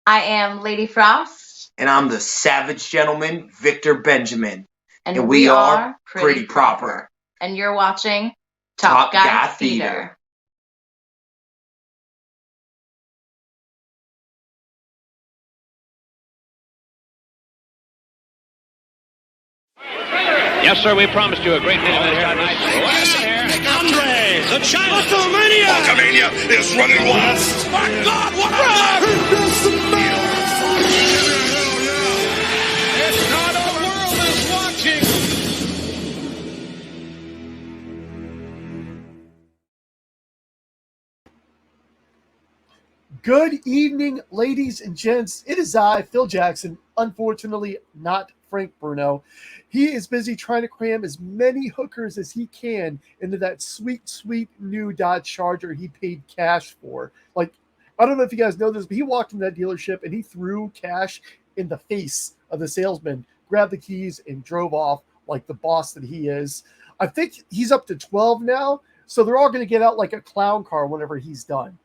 I am Lady Frost. And I'm the Savage Gentleman, Victor Benjamin. And we are Pretty Proper. And you're watching Top Guy Theater. Yes, sir, we promised you a great deal of Andre, the China Wrestlemania is running wild. My God, what a run! It's not our world is watching. Good evening, ladies and gents. It is I, Phil Jackson. Unfortunately, not Frank Bruno. He is busy trying to cram as many hookers as he can into that sweet, sweet new Dodge Charger he paid cash for. Like, I don't know if you guys know this, but he walked in that dealership and he threw cash in the face of the salesman, grabbed the keys, and drove off like the boss that he is. I think he's up to 12 now, so they're all going to get out like a clown car whenever he's done.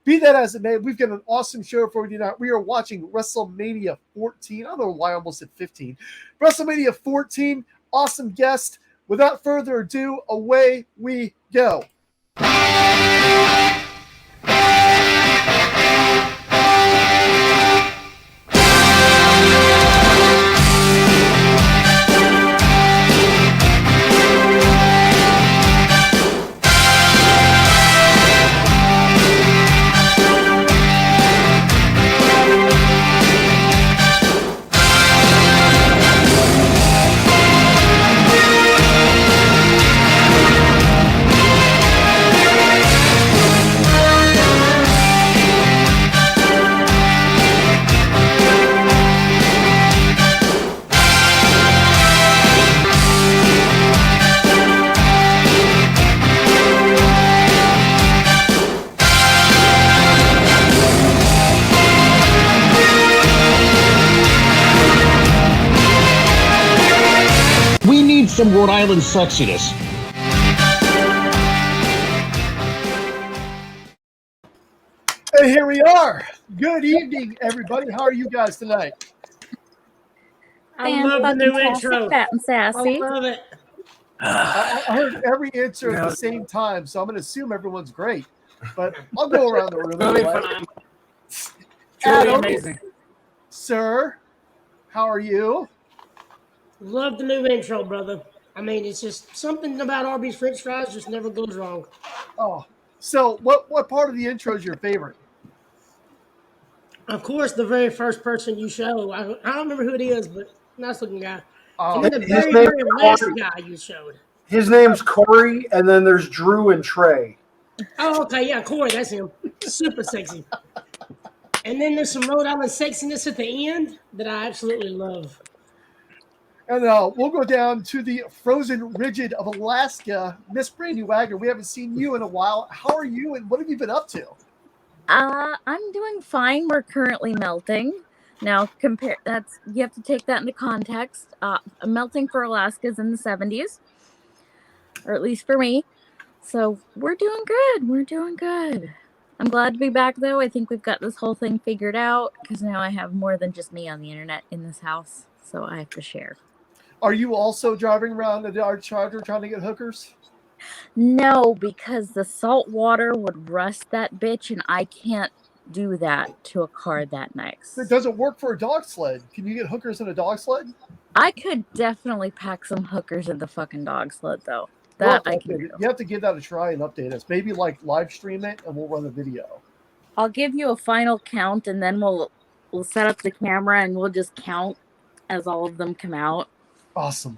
Be that as it may, we've got an awesome show for you tonight. We are watching Wrestlemania 14. I don't know why I almost said 15. Wrestlemania 14, awesome guest. Without further ado, away we go. Some Rhode Island sexiness. And here we are. Good evening, everybody. How are you guys tonight? I love the new intro. Fat and sassy. I love it. I heard every answer at the same time, so I'm going to assume everyone's great. But I'll go around the room. Anyway. Truly amazing. Sir, how are you? Love the new intro, brother. I mean, it's just something about Arby's French fries just never goes wrong. Oh, so what part of the intro is your favorite? Of course, the very first person you show. I don't remember who it is, but nice looking guy. And then the very last guy you showed. His name's Corey, and then there's Drew and Trey. Oh, okay, yeah, Corey, that's him. Super sexy. And then there's some Rhode Island sexiness at the end that I absolutely love. And we'll go down to the frozen rigid of Alaska. Miss Brandy Wagner, we haven't seen you in a while. How are you, and what have you been up to? I'm doing fine. We're currently melting. Now, you have to take that into context. Melting for Alaska is in the 70s, or at least for me. So we're doing good. I'm glad to be back, though. I think we've got this whole thing figured out, because now I have more than just me on the internet in this house, so I have to share. Are you also driving around the Dodge Charger trying to get hookers? No, because the salt water would rust that bitch, and I can't do that to a car that nice. It doesn't work for a dog sled. Can you get hookers in a dog sled? I could definitely pack some hookers in the fucking dog sled, though. That I can do. You have to give that a try and update us. Maybe like live stream it, and we'll run a video. I'll give you a final count, and then we'll set up the camera, and we'll just count as all of them come out. Awesome.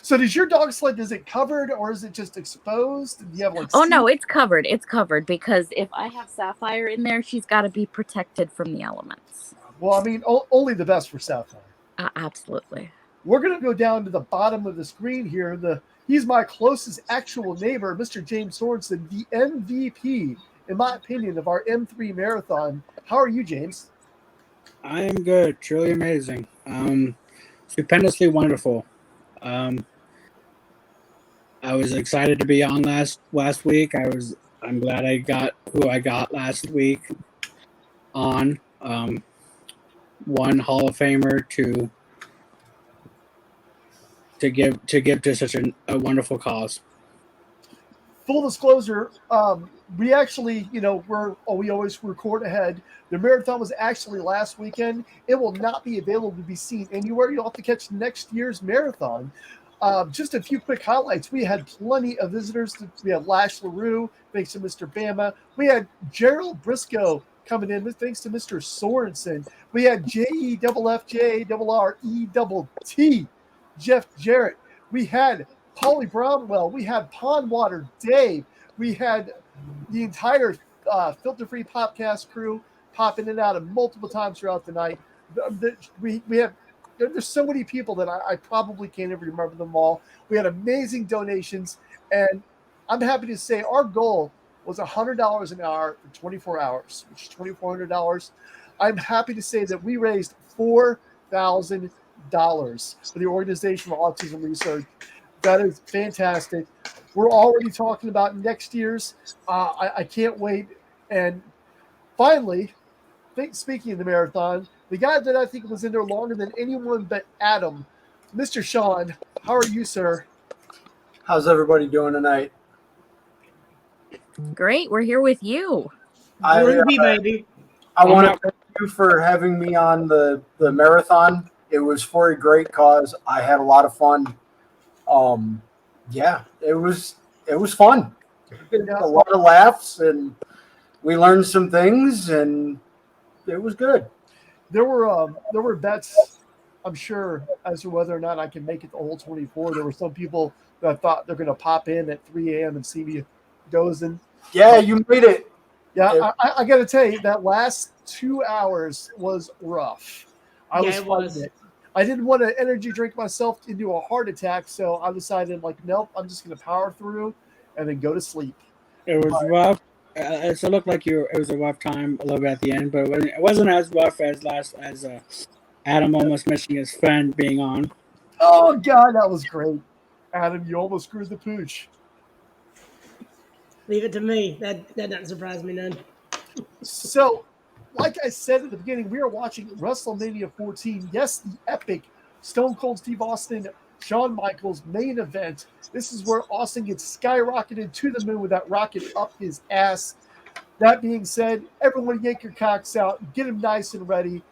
So does your dog sled, is it covered or is it just exposed? Do you have like no, it's covered. It's covered because if I have Sapphire in there, she's got to be protected from the elements. Well, I mean, only the best for Sapphire. Absolutely. We're going to go down to the bottom of the screen here. He's my closest actual neighbor, Mr. James Sorensen, the MVP, in my opinion, of our M3 marathon. How are you, James? I am good. Truly amazing. Stupendously wonderful. I was excited to be on last week. I'm glad I got who I got last week on. one Hall of Famer to give to such a wonderful cause. Full disclosure, we actually, we always record ahead. The marathon was actually last weekend. It will not be available to be seen anywhere. You'll have to catch next year's marathon. Just a few quick highlights. We had plenty of visitors. We had Lash LaRue, thanks to Mr. Bama. We had Gerald Briscoe coming in, thanks to Mr. Sorensen. We had JEFFJRRETT, Jeff Jarrett. We had Paulie Brownwell. We had Pondwater Dave. We had the entire Filter Free Popcast crew pop in and out of multiple times throughout the night. We have there's so many people that I probably can't even remember them all. We had amazing donations, and I'm happy to say our goal was $100 an hour for 24 hours, which is $2,400. I'm happy to say that we raised $4,000 for the Organization for Autism Research. That is fantastic. We're already talking about next year's. I can't wait. And finally, speaking of the marathon, the guy that I think was in there longer than anyone but Adam, Mr. Sean. How are you, sir? How's everybody doing tonight? Great. We're here with you. Groovy, baby. I want to thank you for having me on the marathon. It was for a great cause. I had a lot of fun. Yeah, it was fun. A lot of laughs, and we learned some things, and it was good. There were bets, I'm sure, as to whether or not I can make it the whole 24. There were some people that thought they're going to pop in at 3 a.m. and see me dozing. Yeah, you made it. Yeah, I got to tell you, that last 2 hours was rough. I was fighting it. I didn't want to energy drink myself into a heart attack, so I decided, nope, I'm just going to power through and then go to sleep. It was rough. It looked like it was a rough time a little bit at the end, but it wasn't as rough as Adam almost missing his friend being on. Oh, God, that was great. Adam, you almost screwed the pooch. Leave it to me. That doesn't surprise me none. So, like I said at the beginning, we are watching Wrestlemania 14. Yes, the epic Stone Cold Steve Austin, Shawn Michaels main event. This is where Austin gets skyrocketed to the moon with that rocket up his ass. That being said, everyone yank your cocks out, get him nice and ready.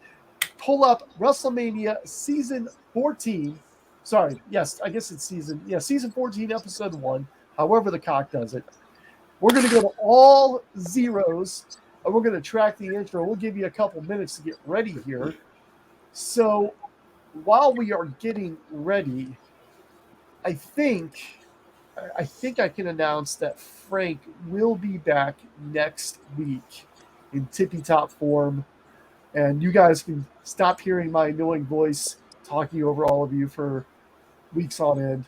Pull up WrestleMania season 14. Sorry, yes, I guess it's season 14, episode 1, however the cock does it. We're going to go to all zeros, and we're going to track the intro. We'll give you a couple minutes to get ready here. So while we are getting ready, I think I can announce that Frank will be back next week in tippy-top form, and you guys can stop hearing my annoying voice talking over all of you for weeks on end.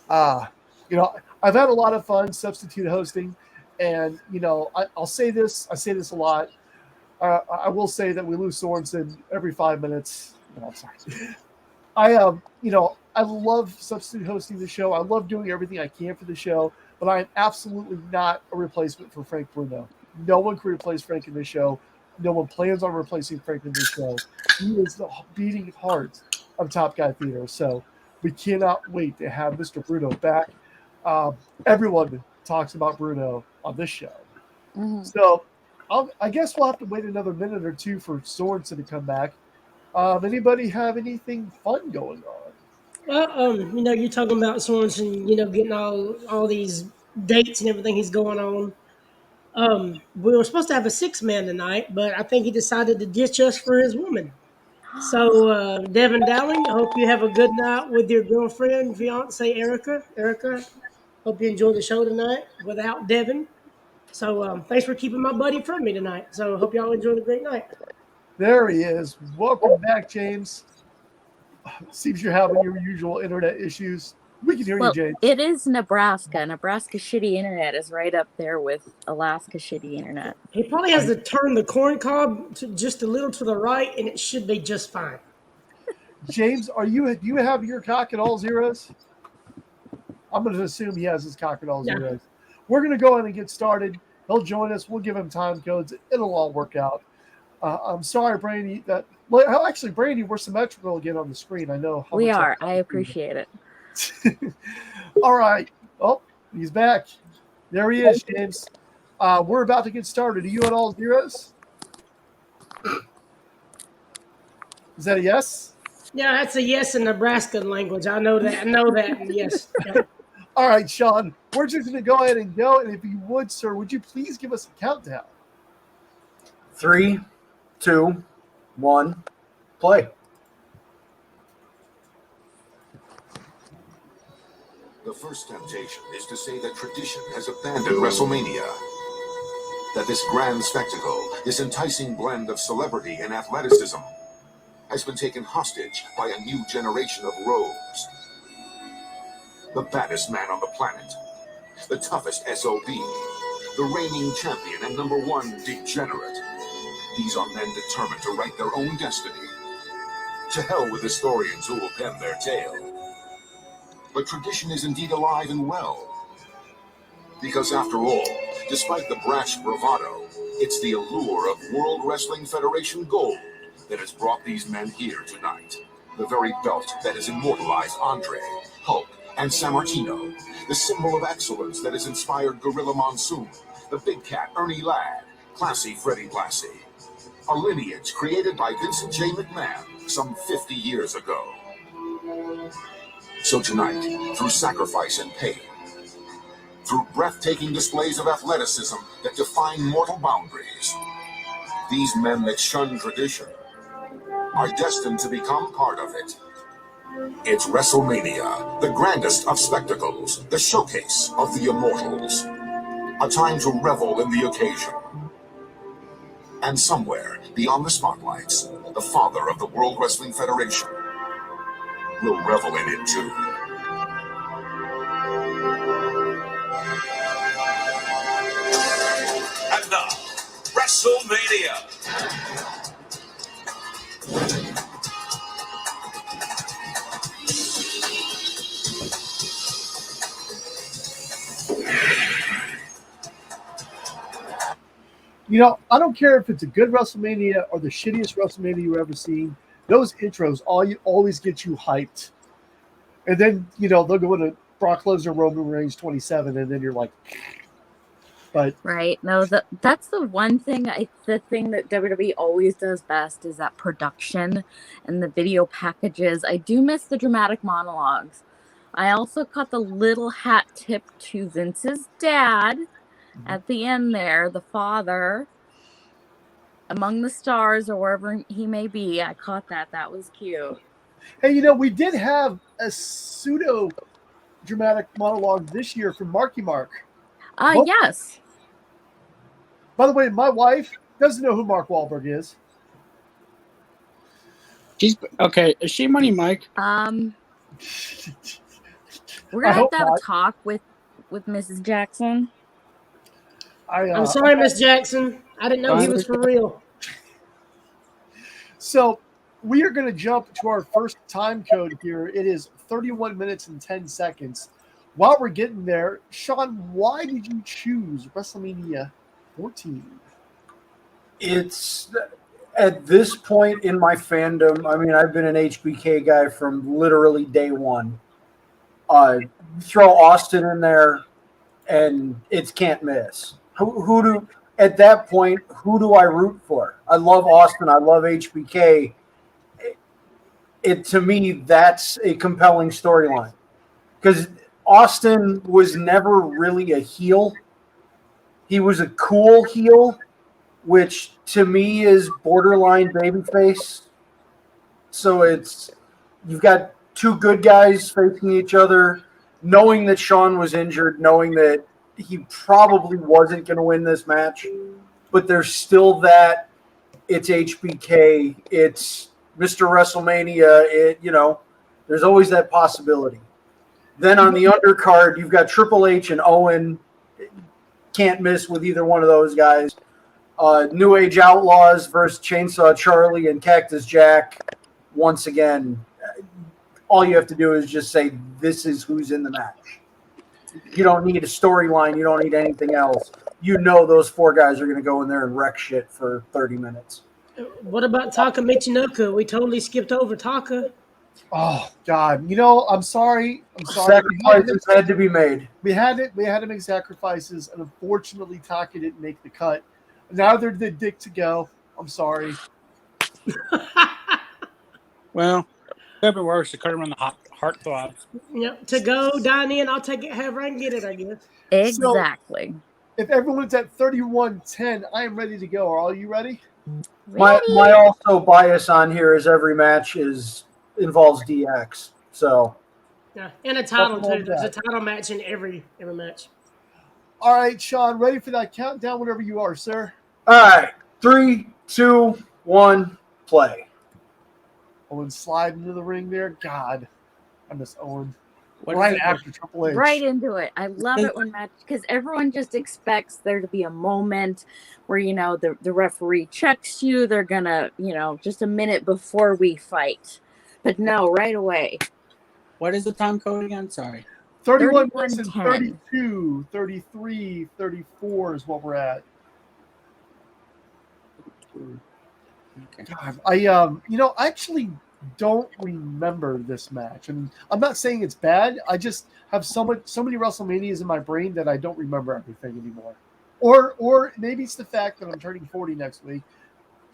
I've had a lot of fun substitute hosting, and I'll say this. I say this a lot. I will say that we lose Sorensen every 5 minutes. No, I'm sorry. I love substitute hosting the show. I love doing everything I can for the show, but I am absolutely not a replacement for Frank Bruno. No one can replace Frank in the show. No one plans on replacing Frank in the show. He is the beating heart of Top Guy Theater. So we cannot wait to have Mr. Bruno back. Everyone talks about Bruno on this show. Mm-hmm. So I guess we'll have to wait another minute or two for Sorensen to come back. Anybody have anything fun going on? Well, you're talking about Sorensen, getting all these dates and everything he's going on. We were supposed to have a 6-man tonight, but I think he decided to ditch us for his woman. So, Devin Dowling, I hope you have a good night with your girlfriend, fiance, Erica. Erica, hope you enjoy the show tonight without Devin. So, thanks for keeping my buddy from me tonight. So, hope y'all enjoy the great night. There he is. Welcome back, James. Seems you're having your usual internet issues. We can hear you, James. It is Nebraska. Nebraska's shitty internet is right up there with Alaska's shitty internet. He probably has to turn the corn cob just a little to the right, and it should be just fine. James, do you have your cock at all zeros? I'm going to assume he has his cock at all zeros. We're going to go in and get started. He'll join us. We'll give him time codes. It'll all work out. I'm sorry, Brandy. Well, actually, Brandy, we're symmetrical again on the screen. I know. We are. I appreciate it. All right. Oh, he's back. There he is, James. We're about to get started. Are you at all zeros? Is that a yes? Yeah, that's a yes in Nebraskan language. I know that. Yes. Okay. All right, Sean. We're just going to go ahead and go. And if you would, sir, would you please give us a countdown? 3, 2, 1, play. The first temptation is to say that tradition has abandoned WrestleMania. That this grand spectacle, this enticing blend of celebrity and athleticism, has been taken hostage by a new generation of rogues. The baddest man on the planet, the toughest SOB, the reigning champion and #1 degenerate. These are men determined to write their own destiny. To hell with historians who will pen their tale. But tradition is indeed alive and well. Because after all, despite the brash bravado, it's the allure of World Wrestling Federation gold that has brought these men here tonight. The very belt that has immortalized Andre, Hulk, and Sammartino. The symbol of excellence that has inspired Gorilla Monsoon, the Big Cat Ernie Ladd, Classy Freddie Blassie. A lineage created by Vincent J. McMahon some 50 years ago. So tonight, through sacrifice and pain, through breathtaking displays of athleticism that define mortal boundaries, these men that shun tradition are destined to become part of it. It's WrestleMania, the grandest of spectacles, the showcase of the immortals. A time to revel in the occasion. And somewhere, beyond the spotlights, the father of the World Wrestling Federation will revel in it too. And now, WrestleMania. You know, I don't care if it's a good WrestleMania or the shittiest WrestleMania you've ever seen. Those intros always get you hyped. And then, they'll go into Brock Lesnar, Roman Reigns 27, and then you're like, but right. No, that's the one thing. The thing that WWE always does best is that production and the video packages. I do miss the dramatic monologues. I also caught the little hat tip to Vince's dad at the end there, the father among the stars or wherever he may be. I caught that. That was cute. Hey, we did have a pseudo dramatic monologue this year from Marky Mark. Yes. By the way, my wife doesn't know who Mark Wahlberg is. She's okay. Is she Money Mike? We're gonna have to have a talk with Mrs. Jackson. I'm sorry, Miss Jackson. I didn't know he was for real. So we are going to jump to our first time code here. It is 31 minutes and 10 seconds. While we're getting there, Sean, why did you choose WrestleMania 14? It's at this point in my fandom. I mean, I've been an HBK guy from literally day one. Throw Austin in there, and it's can't miss. At that point, who do I root for? I love Austin. I love HBK. To me, that's a compelling storyline because Austin was never really a heel. He was a cool heel, which to me is borderline babyface. So you've got two good guys facing each other, knowing that Shawn was injured, knowing that he probably wasn't going to win this match, but there's still that it's HBK, it's Mr. WrestleMania, there's always that possibility. Then on the undercard, you've got Triple H and Owen. Can't miss with either one of those guys. New Age Outlaws versus Chainsaw Charlie and Cactus Jack. Once again, all you have to do is just say, this is who's in the match. You don't need a storyline. You don't need anything else. Those four guys are going to go in there and wreck shit for 30 minutes. What about Taka Michinoku? We totally skipped over Taka. Oh God! I'm sorry. I'm sorry. Sacrifices had to be made. We had to make sacrifices, and unfortunately, Taka didn't make the cut. Neither did Dick to go. I'm sorry. Well, could have been worse. It could have been the heart throbs. Yep. To go, dine in, I'll take it, however I can get it, I guess. Exactly. If everyone's at 31-10, I am ready to go. Are all you ready? My also bias on here is every match involves DX. So Yeah, and a title too. There's a title match in every match. All right, Sean, ready for that countdown whenever you are, sir. All right, 3, 2, 1, play. Owen slide into the ring there. God, I miss Owen. Right after Triple H. Right into it. I love it when match because everyone just expects there to be a moment where the referee checks you. They're gonna just a minute before we fight, but no, right away. What is the time code again? Sorry. 31 minutes and 32, 33, 34 is what we're at. Okay. God, I actually don't remember this match, and I'm not saying it's bad. I just have so many WrestleManias in my brain that I don't remember everything anymore. Or maybe it's the fact that I'm turning 40 next week.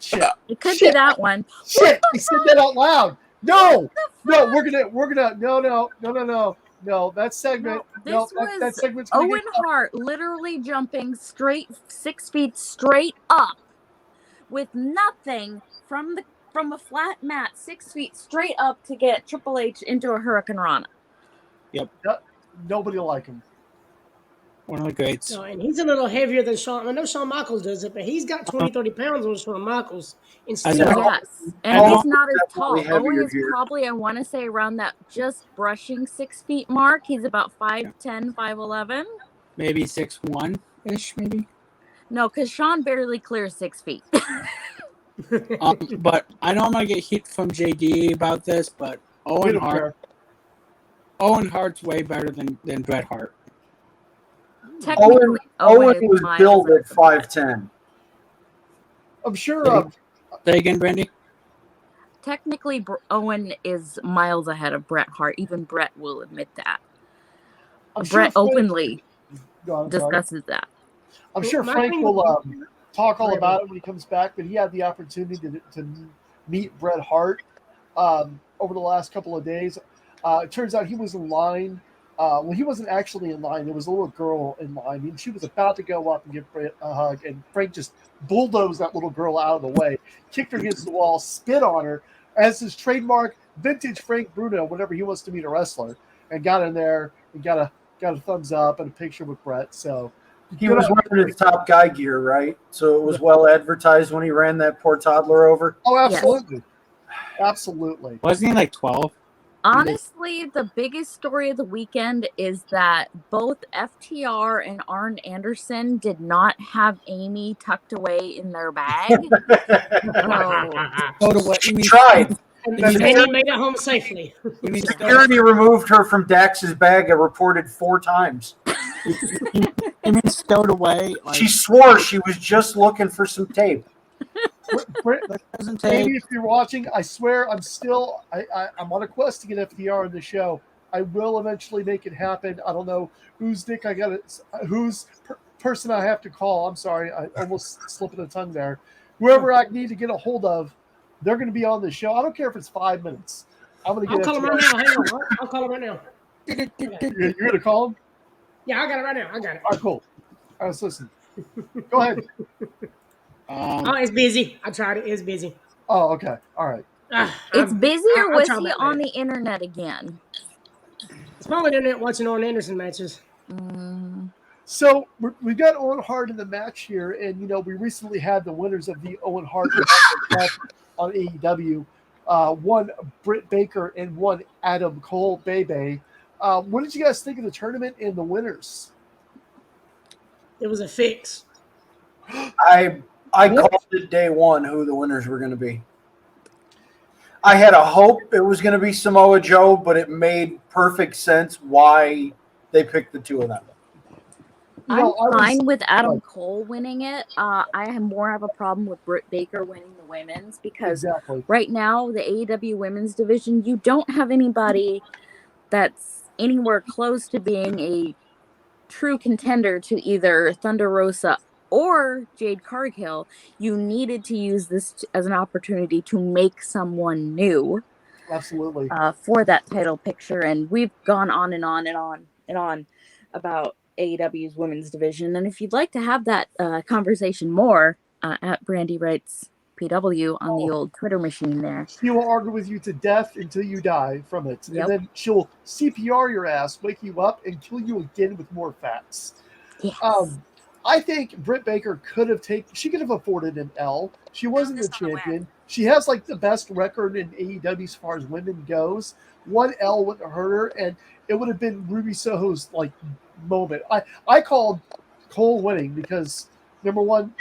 Shit, it could be that one. Shit, I said that out loud. No, we're gonna no. That segment. That segment's gonna Owen Hart literally jumping 6 feet straight up with nothing from a flat mat 6 feet straight up to get Triple H into a Hurricane Rana. Yep. Nobody will like him. One of the greats. No, and he's a little heavier than Shawn. I know Shawn Michaels does it, but he's got 20, 30 pounds on Shawn Michaels. Yes, and he's not as tall. Owen is probably, I want to say, around that just brushing 6 feet mark. He's about 5'10", 5'11". Maybe 6'1" maybe. No, because Shawn barely clears 6 feet. But I know I'm gonna get heat from JD about this, but Owen Hart's way better than Bret Hart. Owen was billed at 5'10". I'm sure. Say again, Brandy. Technically, Owen is miles ahead of Bret Hart. Even Bret will admit that. Bret openly discusses that. I'm sure Frank will talk all about it when he comes back, but he had the opportunity to meet Bret Hart over the last couple of days. It turns out he was in line. Well, he wasn't actually in line. There was a little girl in line, and she was about to go up and give Bret a hug, and Frank just bulldozed that little girl out of the way, kicked her against the wall, spit on her, as his trademark vintage Frank Bruno whenever he wants to meet a wrestler, and got in there and got a thumbs up and a picture with Bret. So he was wearing his top guy gear, right? So it was well advertised when he ran that poor toddler over. Oh, absolutely. Yes. Absolutely. Wasn't he like 12? Honestly, the biggest story of the weekend is that both FTR and Arn Anderson did not have Amy tucked away in their bag. She tried. And he made it home safely. Security removed her from Dax's bag and reported 4 times. You mean stowed away? She swore she was just looking for some tape. Maybe if you're watching, I swear I'm on a quest to get FDR on the show. I will eventually make it happen. I don't know whose person I have to call. I'm sorry, I almost slipped the tongue there. Whoever I need to get a hold of, they're going to be on the show. I don't care if it's 5 minutes. I'm going to get. I'll call him right now. Hang on, I'll call him right now. You're going to call him? Yeah, I got it right now. I got it. All right, cool. All right, let's listen. Go ahead. It's busy. I tried it. It's busy. Oh, okay. All right. It's busy, or was he on the internet again? It's on the internet watching Arn Anderson matches. So we've got Owen Hart in the match here, and we recently had the winners of the Owen Hart match on AEW. One Britt Baker and one Adam Cole Bebe. What did you guys think of the tournament and the winners? It was a fix. I called it day one who the winners were going to be. I had a hope it was going to be Samoa Joe, but it made perfect sense why they picked the two of them. I'm fine with Adam Cole winning it. I have more of a problem with Britt Baker winning the women's because right now the AEW women's division, you don't have anybody that's anywhere close to being a true contender to either Thunder Rosa or Jade Cargill. You needed to use this as an opportunity to make someone new. Absolutely. For that title picture, and we've gone on and on and on and on about AEW's women's division. And if you'd like to have that conversation more, at Brandy Wrights PW on the old Twitter machine there. She will argue with you to death until you die from it. Yep. And then she'll CPR your ass, wake you up, and kill you again with more facts. Yes. I think Britt Baker could have afforded an L. She wasn't the champion. She has like the best record in AEW as far as women goes. One L wouldn't hurt her, and it would have been Ruby Soho's like moment. I called Cole winning because number one,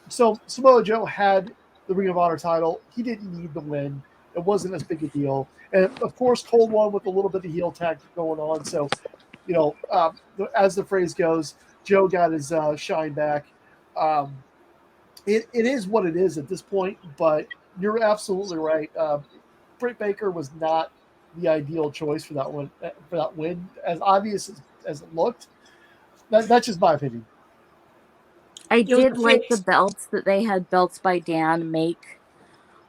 so Samoa Joe had the Ring of Honor title. He didn't need the win. It wasn't as big a deal. And of course, Cole won with a little bit of heel tactic going on. So, as the phrase goes, Joe got his shine back. It is what it is at this point, but you're absolutely right. Britt Baker was not the ideal choice for that one. For that win, as obvious as it looked. That's just my opinion. I did like the belts that they had Belts by Dan make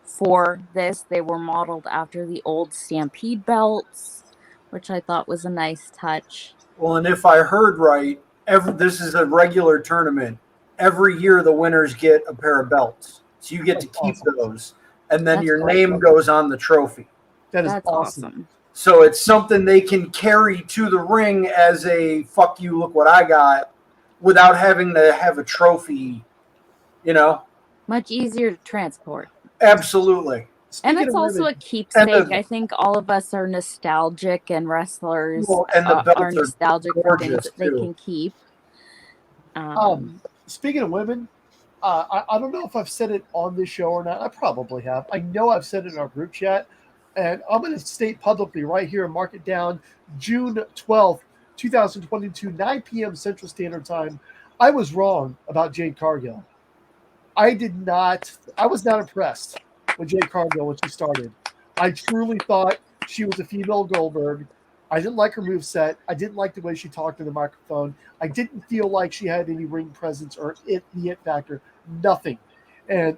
for this. They were modeled after the old Stampede belts, which I thought was a nice touch. Well, and if I heard right, this is a regular tournament. Every year the winners get a pair of belts. So you get to keep those. And then your name goes on the trophy. That's awesome. So it's something they can carry to the ring as a fuck you, look what I got, without having to have a trophy, Much easier to transport. Absolutely. And it's also a keepsake. I think all of us are nostalgic, and wrestlers are nostalgic for things that they can keep. Speaking of women, I don't know if I've said it on this show or not. I probably have. I know I've said it in our group chat. And I'm going to state publicly right here and mark it down, June 12th, 2022, 9 p.m. Central Standard Time. I was wrong about Jade Cargill. I was not impressed with Jade Cargill when she started. I truly thought she was a female Goldberg. I didn't like her moveset. I didn't like the way she talked in the microphone. I didn't feel like she had any ring presence or the it factor. Nothing. And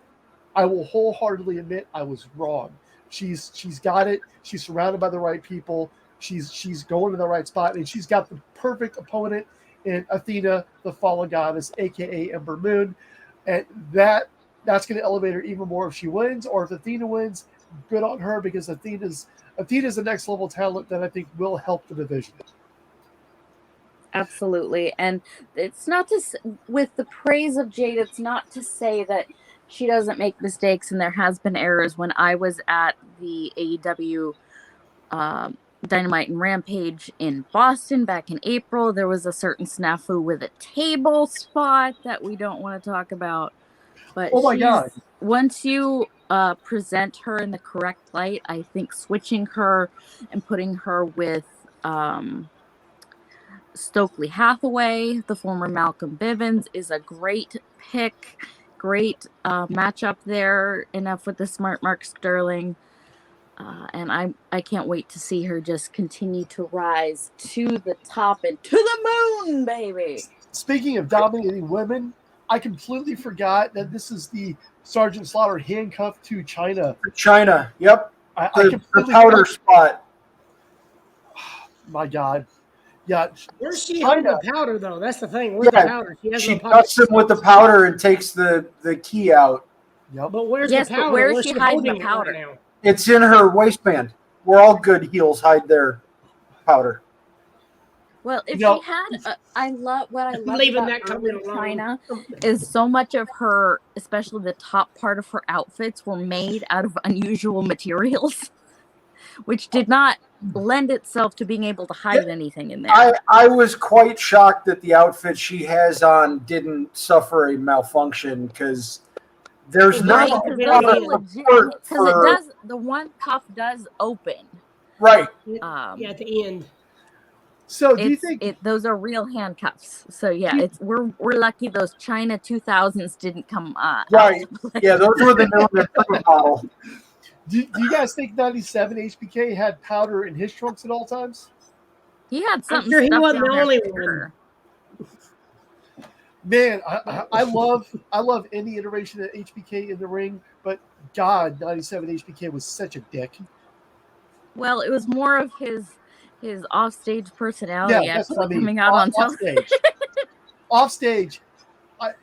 I will wholeheartedly admit I was wrong. She's got it. She's surrounded by the right people. She's going to the right spot, and she's got the perfect opponent in Athena, the fallen goddess, aka Ember Moon. And that's going to elevate her even more if she wins, or if Athena wins, good on her, because Athena's the next level talent that I think will help the division. Absolutely. And it's not with the praise of Jade, it's not to say that she doesn't make mistakes, and there has been errors. When I was at the AEW Dynamite and Rampage in Boston back in April, there was a certain snafu with a table spot that we don't want to talk about. But oh my God. Once you present her in the correct light, I think switching her and putting her with Stokely Hathaway, the former Malcolm Bivens, is a great pick. Great matchup there. Enough with the smart Mark Sterling. And I can't wait to see her just continue to rise to the top and to the moon, baby. Speaking of dominating women, I completely forgot that this is the Sergeant Slaughter handcuffed to China. China, yep. The powder spot. My God. Yeah. Where's she holding the powder, though? That's the thing. Where's the powder? She cuts him with the powder and takes the key out. Yep. But where's the powder? But where is she hiding the powder? Right now? It's in her waistband, where all good heels hide their powder. Well, if she had, I love about early China is so much of her, especially the top part of her outfits, were made out of unusual materials, which did not lend itself to being able to hide anything in there. I was quite shocked that the outfit she has on didn't suffer a malfunction, because there's not a lot of support for... the one cuff does open. Right. At the end. So do you think those are real handcuffs? So yeah, we're lucky those China 2000s didn't come right? out. Yeah, those were the new and improved model. Do you guys think 97 HBK had powder in his trunks at all times? He had something. I'm sure he stuffed wasn't down the there only for sure. Man, I love any iteration of HBK in the ring, but God, 97 HBK was such a dick. Well, it was more of his offstage personality Yeah, that's what I mean. coming out on television. Offstage,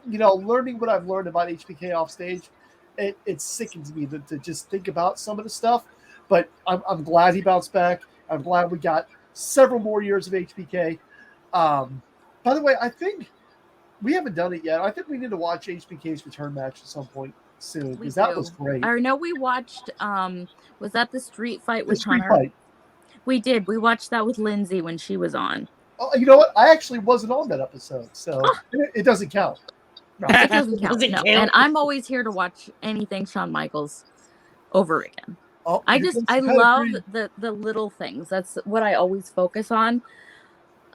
learning what I've learned about HBK offstage, it sickens me to just think about some of the stuff. But I'm glad he bounced back. I'm glad we got several more years of HBK. By the way, I think we haven't done it yet. I think we need to watch HBK's return match at some point soon because that was great. I know we watched. Was that the street fight with Street Hunter? fight. We did. We watched that with Lindsay when she was on. Oh, you know what? I actually wasn't on that episode, so it doesn't count. No. It doesn't count. No. And I'm always here to watch anything Shawn Michaels over again. Oh, I love the little things. That's what I always focus on.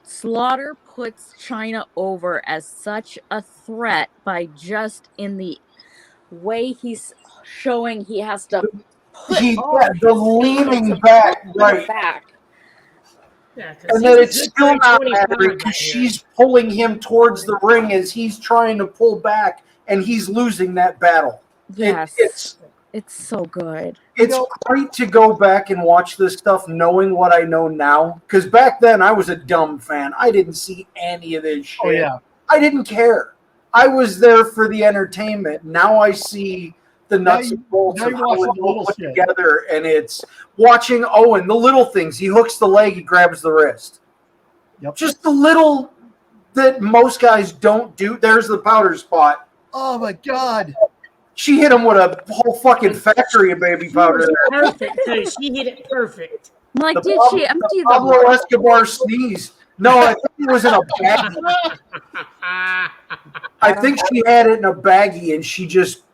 Slaughter puts China over as such a threat by just in the way he's showing he has to put the leaning back, right. Yeah, and then it's still not mattering because she's pulling him towards the ring as he's trying to pull back, and he's losing that battle. Yes, it's so good. It's great to go back and watch this stuff knowing what I know now. Because back then, I was a dumb fan. I didn't see any of this shit. Oh, yeah. I didn't care. I was there for the entertainment. Now I see the nuts and bolts of how it's all put together. And it's watching Owen, the little things. He hooks the leg, he grabs the wrist. Yep. Just the little that most guys don't do. There's the powder spot. Oh, my God. She hit him with a whole fucking factory of baby powder there. Perfect, too. She hit it perfect. Like, did she empty the Pablo Escobar sneeze? No, I think it was in a baggie. I think she had it in a baggie and she just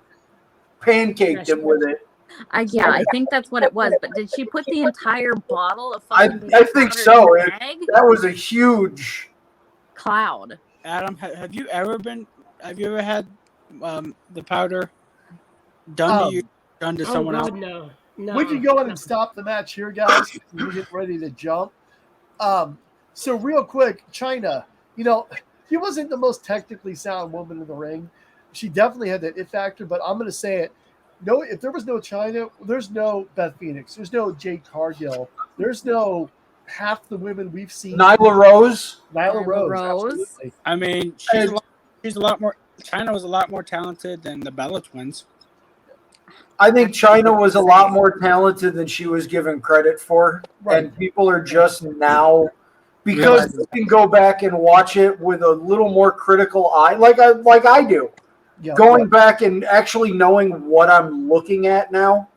pancaked him with it. I think that's what it was. But did she put the entire bottle of I think so. That was a huge cloud. Adam, have you ever had the powder done to you, done to someone else? No. We can go in and stop the match here, guys. We're getting ready to jump. So real quick, China, she wasn't the most technically sound woman in the ring. She definitely had that it factor, but I'm going to say it. No, if there was no China, there's no Beth Phoenix. There's no Jade Cargill. There's no half the women we've seen. Nyla Rose. Absolutely. I mean, she's a lot more. China was a lot more talented than the Bella Twins. I think China was a lot more talented than she was given credit for, and people are just now, because they can go back and watch it with a little more critical eye, like I do. Yeah, going back and actually knowing what I'm looking at now,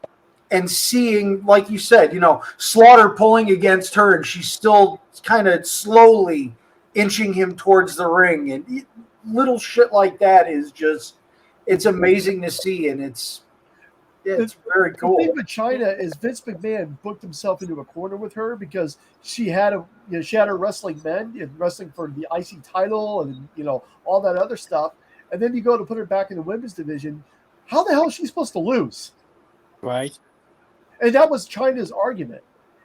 and seeing, like you said, Slaughter pulling against her, and she's still kind of slowly inching him towards the ring, and little shit like that is just, it's amazing to see, and it's very cool. The thing with China is Vince McMahon booked himself into a corner with her because she had her wrestling men and wrestling for the IC title and all that other stuff, and then you go to put her back in the women's division. How the hell is she supposed to lose? Right. And that was China's argument.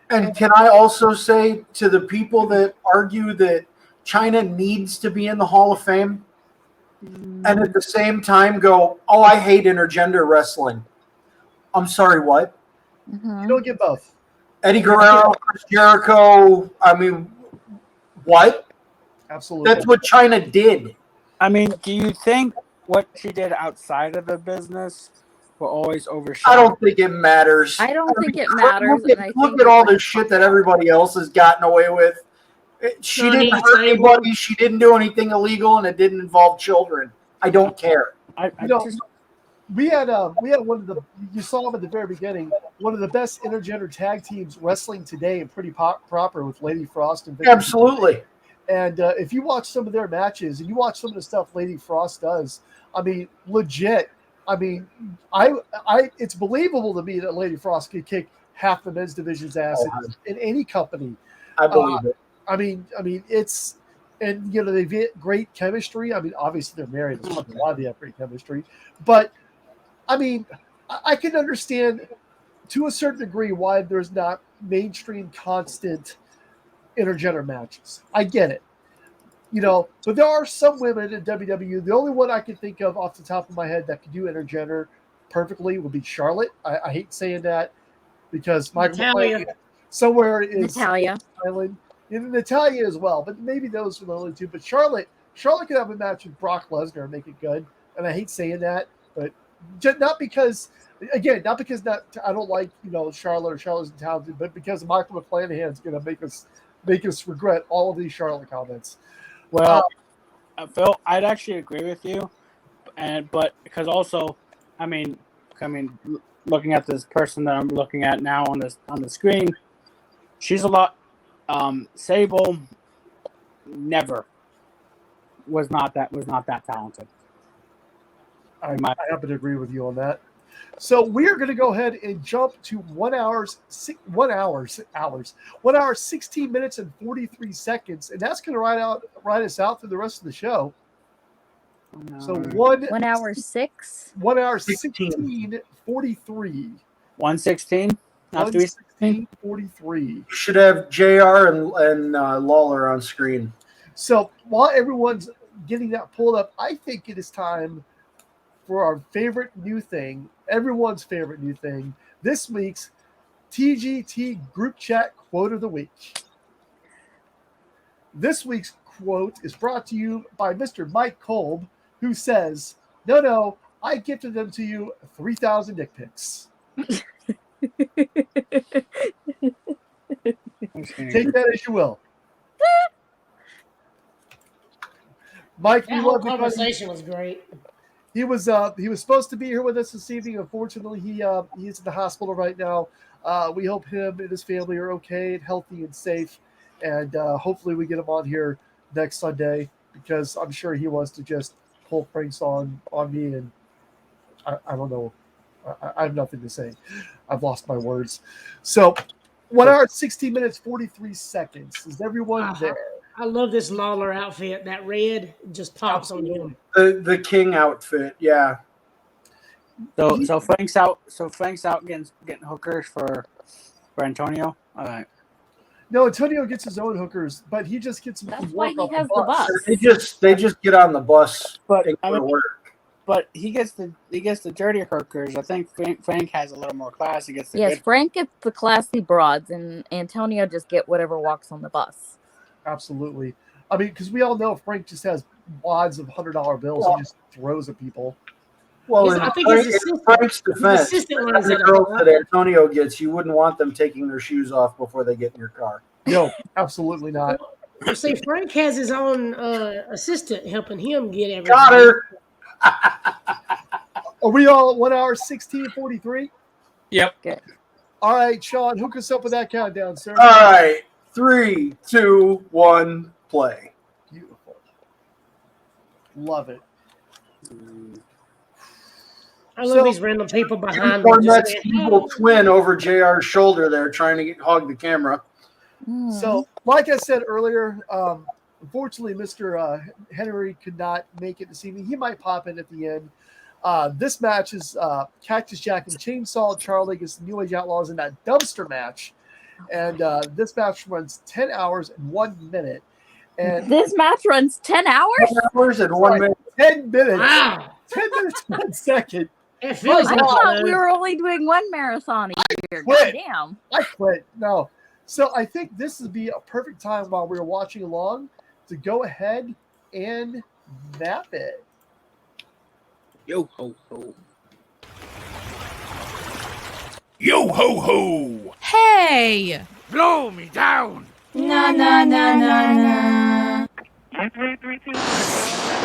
And can I also say to the people that argue that China needs to be in the Hall of Fame, and at the same time go, "Oh, I hate intergender wrestling." I'm sorry, what? You don't get both. Eddie Guerrero, Chris Jericho. I mean, what? Absolutely. That's what China did. I mean, do you think what she did outside of the business will always overshadow? I don't think it matters. I don't think it matters. Look at all the shit that everybody else has gotten away with. She didn't hurt anybody. She didn't do anything illegal, and it didn't involve children. I don't care. We had one of the, you saw them at the very beginning, one of the best intergender tag teams wrestling today and pretty proper with Lady Frost and Victor. Absolutely. And if you watch some of their matches and you watch some of the stuff Lady Frost does, I mean, legit. I mean, it's believable to me that Lady Frost could kick half the men's division's ass in any company. I believe it. I mean, it's, and they get great chemistry. I mean, obviously they're married. That's probably why they have great chemistry. But I mean, I can understand to a certain degree why there's not mainstream constant intergender matches. I get it. But there are some women in WWE. The only one I can think of off the top of my head that could do intergender perfectly would be Charlotte. I hate saying that because Michael somewhere is Natalia. Island. And Natalia as well, but maybe those are the only two. But Charlotte could have a match with Brock Lesnar and make it good. And I hate saying that, but not because I don't like Charlotte or Charlotte's talented, but because Michael McClanahan is going to make us regret all of these Charlotte comments. Well, Phil, I'd actually agree with you, but because also, I mean, looking at this person that I'm looking at now on the screen, she's a lot. Sable never was not that talented. I happen to agree with you on that. So we're going to go ahead and jump to 1 hour 16 minutes and 43 seconds, and that's going to ride us out through the rest of the show. So 1 hour 6. 1 hour 16 43. 116. Not 43. You should have JR and Lawler on screen. So while everyone's getting that pulled up, I think it is time for our favorite new thing, everyone's favorite new thing, this week's TGT Group Chat Quote of the Week. This week's quote is brought to you by Mr. Mike Kolb, who says, No, I gifted them to you 3,000 dick pics. Take that as you will. Mike, that whole conversation was great. He was supposed to be here with us this evening. Unfortunately, he's in the hospital right now. We hope him and his family are okay and healthy and safe, and hopefully we get him on here next Sunday, because I'm sure he wants to just pull pranks on me, and I don't know. I have nothing to say. I've lost my words. So 1 hour, 16 minutes, 43 seconds. Is everyone there? I love this Lawler outfit. That red just pops on him. The King outfit, yeah. So Frank's out. So Frank's out getting hookers for Antonio. All right. No, Antonio gets his own hookers, but he just gets. That's why he has the bus. They just get on the bus but and go to work. But he gets the dirty hookers. I think Frank has a little more class. He gets the good. Frank gets the classy broads, and Antonio just get whatever walks on the bus. Absolutely. I mean, because we all know Frank just has wads of $100 bills and just throws at people. Well, I think in Frank's defense, the girls that Antonio gets, you wouldn't want them taking their shoes off before they get in your car. No, absolutely not. You see, Frank has his own assistant helping him get everything. Got her. Are we all at 1 hour 16:43? Yep. Okay. All right, Sean, hook us up with that countdown, sir. All right. 3, 2, 1, play. Beautiful. Love it. I love these random people behind me. That's evil twin over JR's shoulder there trying to hog the camera. So, like I said earlier, unfortunately, Mr. Henry could not make it this evening. He might pop in at the end. This match is Cactus Jack and Chainsaw Charlie against the New Age Outlaws in that dumpster match. And this match runs 10 hours and 1 minute. And this match runs 10 hours? 10 hours and 1 minute. 10 minutes. Wow. 10 minutes, 1 second. It feels I thought we were only doing one marathon a year. Damn. I quit. No. So I think this would be a perfect time while we're watching along to go ahead and map it. Yo ho ho. Yo ho ho! Hey! Blow me down! Na na na na na. 332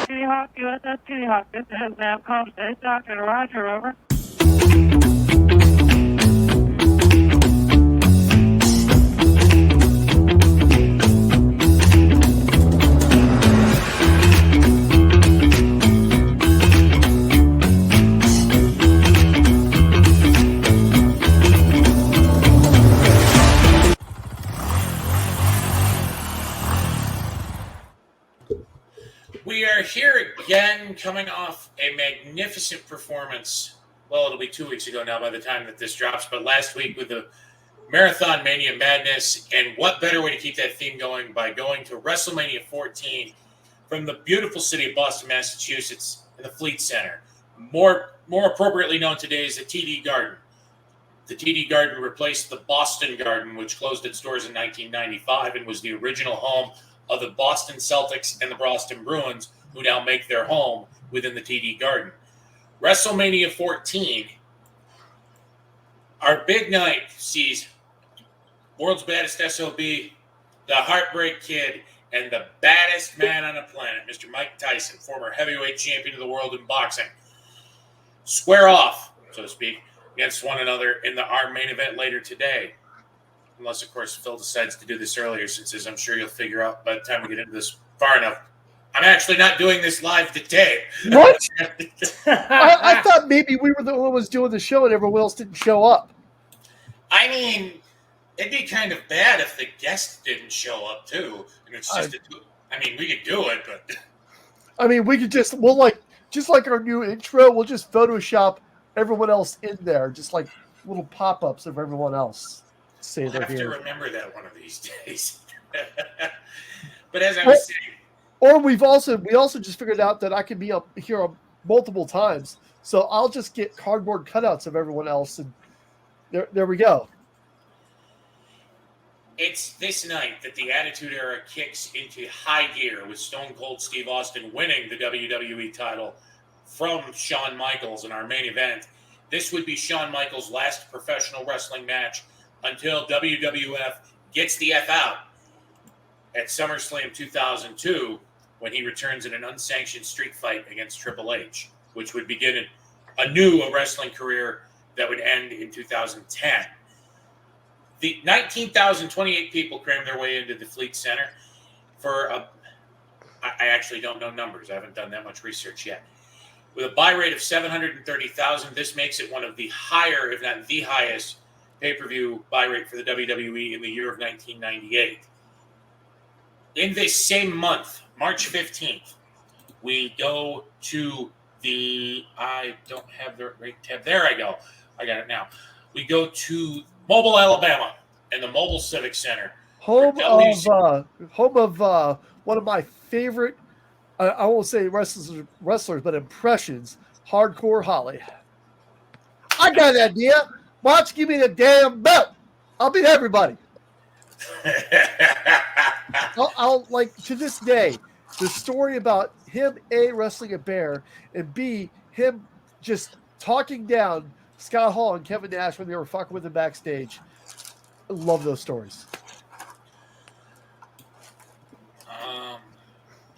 City Hawk, USS City Hawk. This is Namcom State Dr. Roger, over. Again, coming off a magnificent performance. Well, it'll be 2 weeks ago now by the time that this drops, but last week with the Marathon Mania Madness. And what better way to keep that theme going by going to WrestleMania 14 from the beautiful city of Boston, Massachusetts, in the Fleet Center. More appropriately known today as the TD Garden. The TD Garden replaced the Boston Garden, which closed its doors in 1995 and was the original home of the Boston Celtics and the Boston Bruins, who now make their home within the TD Garden. WrestleMania 14, our big night, sees world's baddest SOB, the Heartbreak Kid, and the baddest man on the planet, Mr. Mike Tyson, former heavyweight champion of the world in boxing, square off, so to speak, against one another in our main event later today. Unless, of course, Phil decides to do this earlier, since, as I'm sure you'll figure out by the time we get into this far enough, I'm actually not doing this live today. What? I thought maybe we were the only ones doing the show and everyone else didn't show up. I mean, it'd be kind of bad if the guest didn't show up, too. And it's just we could do it, but... I mean, we could just like our new intro, we'll just Photoshop everyone else in there, just like little pop-ups of everyone else. Say I'll they're have here. to remember that one of these days. But as I was saying... Or we also just figured out that I can be up here multiple times. So I'll just get cardboard cutouts of everyone else, and there we go. It's this night that the Attitude Era kicks into high gear with Stone Cold Steve Austin winning the WWE title from Shawn Michaels in our main event. This would be Shawn Michaels' last professional wrestling match until WWF gets the F out at SummerSlam 2002 when he returns in an unsanctioned street fight against Triple H, which would begin a wrestling career that would end in 2010. The 19,028 people crammed their way into the Fleet Center for I actually don't know numbers. I haven't done that much research yet. With a buy rate of 730,000, this makes it one of the higher, if not the highest, pay-per-view buy rate for the WWE in the year of 1998. In this same month, March 15th, we go to I don't have the rate tab. There I go. I got it now. We go to Mobile, Alabama, and the Mobile Civic Center. Home of one of my favorite, I won't say wrestlers, but impressions, Hardcore Holly. I got an idea. Why don't you give me the damn belt? I'll beat everybody. I'll like to this day, the story about him A, wrestling a bear, and B, him just talking down Scott Hall and Kevin Nash when they were fucking with him backstage. I love those stories.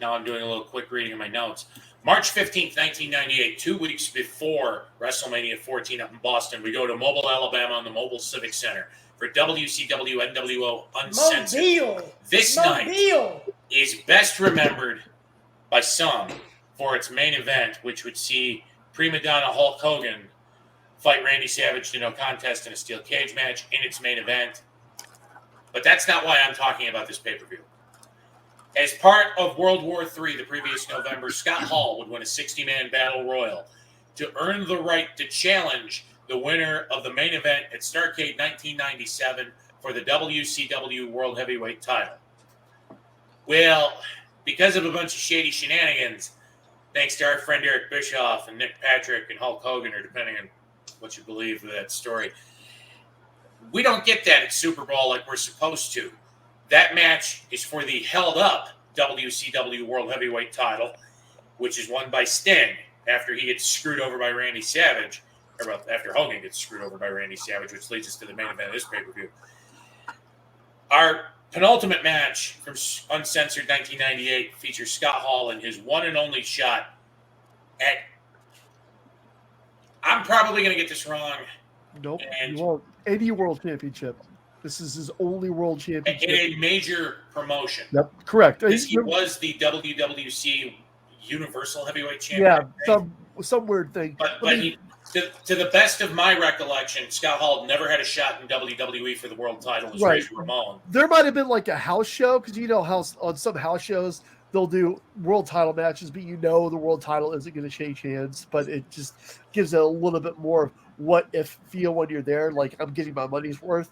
Now I'm doing a little quick reading of my notes. March 15th, 1998, 2 weeks before WrestleMania 14 up in Boston, we go to Mobile, Alabama, on the Mobile Civic Center for WCW NWO Uncensored. Mobile. This night is best remembered by some for its main event, which would see prima donna Hulk Hogan fight Randy Savage to no contest in a steel cage match in its main event. But that's not why I'm talking about this pay-per-view. As part of World War III the previous November, Scott Hall would win a 60-man battle royal to earn the right to challenge the winner of the main event at Starrcade 1997 for the WCW World Heavyweight title. Well, because of a bunch of shady shenanigans, thanks to our friend Eric Bischoff and Nick Patrick and Hulk Hogan, or depending on what you believe of that story, we don't get that at Super Bowl like we're supposed to. That match is for the held-up WCW World Heavyweight title, which is won by Sting after he gets screwed over by Randy Savage, or after Hogan gets screwed over by Randy Savage, which leads us to the main event of this pay-per-view. Our penultimate match from Uncensored 1998 features Scott Hall in his one and only shot at... I'm probably going to get this wrong. Nope, you won't. Any world championship. This is his only world championship. In a major promotion. Yep, correct. He was the WWC Universal Heavyweight Champion. Yeah, some weird thing. But he, to the best of my recollection, Scott Hall never had a shot in WWE for the world title as Razor Ramon. There might have been like a house show, because you know how on some house shows, they'll do world title matches, but the world title isn't going to change hands, but it just gives it a little bit more of what if feel when you're there, like I'm getting my money's worth.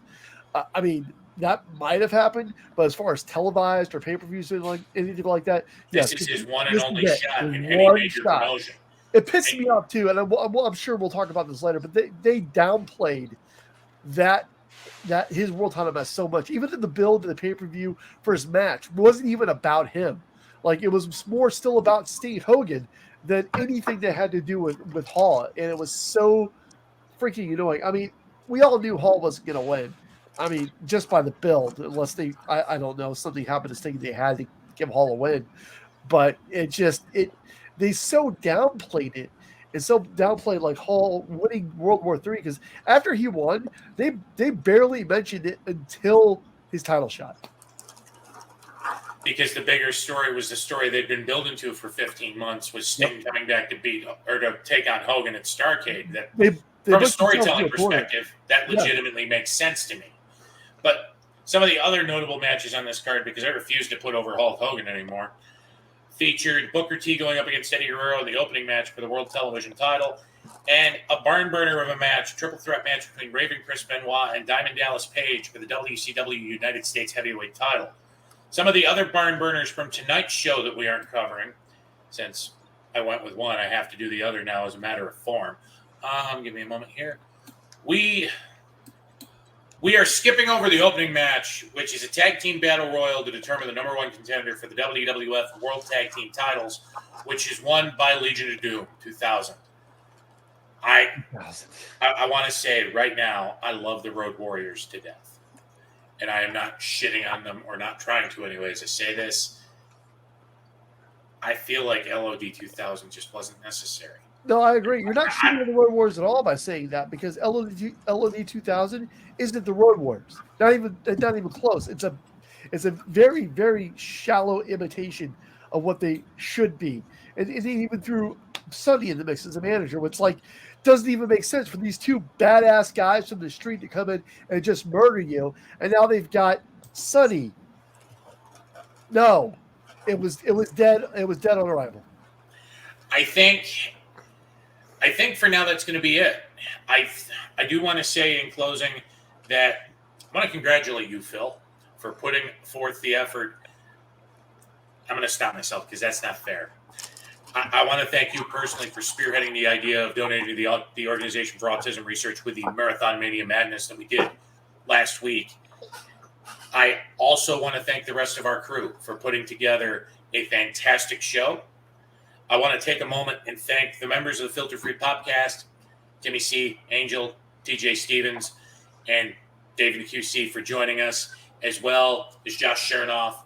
I mean, that might have happened, but as far as televised or pay-per-views or like anything like that, This yes, is his one and only his shot in any major promotion. It pissed me off too, and I'm sure we'll talk about this later, but they downplayed that his world title match so much. Even in the build to the pay-per-view for his match, it wasn't even about him. Like, it was more still about Steve Hogan than anything that had to do with Hall, and it was so freaking annoying. I mean, we all knew Hall wasn't going to win. I mean, just by the build, unless I don't know, something happened to think they had to give Hall a win. But they so downplayed it. And so downplayed like Hall winning World War III, because after he won, they barely mentioned it until his title shot. Because the bigger story was the story they'd been building to for 15 months, was Sting coming back to take on Hogan at Starrcade. That from a storytelling perspective, that legitimately makes sense to me. But some of the other notable matches on this card, because I refuse to put over Hulk Hogan anymore, featured Booker T going up against Eddie Guerrero in the opening match for the World Television title, and a barn burner of a match, triple threat match between Raven Chris Benoit and Diamond Dallas Page for the WCW United States Heavyweight title. Some of the other barn burners from tonight's show that we aren't covering, since I went with one, I have to do the other now as a matter of form. Give me a moment here. We are skipping over the opening match, which is a tag team battle royal to determine the number one contender for the WWF World Tag Team titles, which is won by Legion of Doom 2000. I want to say right now, I love the Road Warriors to death. And I am not shitting on them, or not trying to anyways. I say this. I feel like LOD 2000 just wasn't necessary. No, I agree. You're not shooting at the Road Warriors at all by saying that, because LOD 2000 isn't the Road Warriors. Not even close. It's a very, very shallow imitation of what they should be. And even threw Sonny in the mix as a manager, which doesn't even make sense for these two badass guys from the street to come in and just murder you. And now they've got Sonny. No, it was dead. It was dead on arrival. I think for now that's going to be it. I do want to say in closing that I want to congratulate you, Phil, for putting forth the effort. I'm going to stop myself because that's not fair. I want to thank you personally for spearheading the idea of donating to the Organization for Autism Research with the Marathon Mania Madness that we did last week. I also want to thank the rest of our crew for putting together a fantastic show. I want to take a moment and thank the members of the Filter Free Podcast, Timmy C, Angel, TJ Stevens, and David QC for joining us, as well as Josh Chernoff,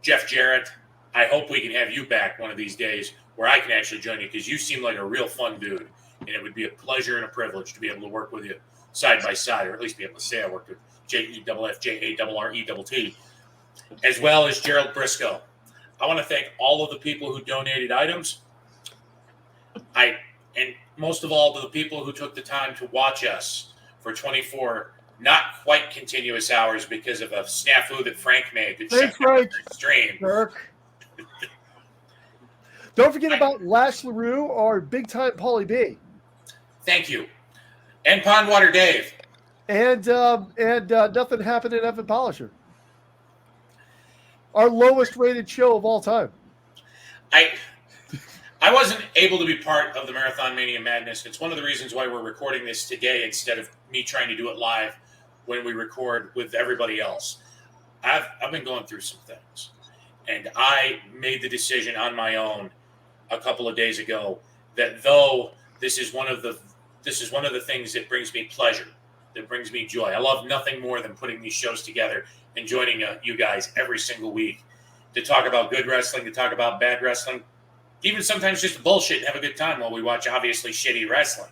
Jeff Jarrett. I hope we can have you back one of these days where I can actually join you, because you seem like a real fun dude, and it would be a pleasure and a privilege to be able to work with you side by side, or at least be able to say I worked with JEFFJARRETT, as well as Gerald Briscoe. I want to thank all of the people who donated items. And most of all, to the people who took the time to watch us for 24 not quite continuous hours because of a snafu that Frank made that shut down the stream. Kirk. Don't forget about Lash LaRue or Big Time Paulie B. Thank you. And Pondwater Dave. And Nothing Happened in Evan Polisher. Our lowest rated show of all time. I wasn't able to be part of the Marathon Mania Madness. It's one of the reasons why we're recording this today instead of me trying to do it live when we record with everybody else. I've been going through some things, and I made the decision on my own a couple of days ago that though this is one of the things that brings me pleasure, that brings me joy. I love nothing more than putting these shows together and joining you guys every single week to talk about good wrestling, to talk about bad wrestling, even sometimes just bullshit and have a good time while we watch obviously shitty wrestling.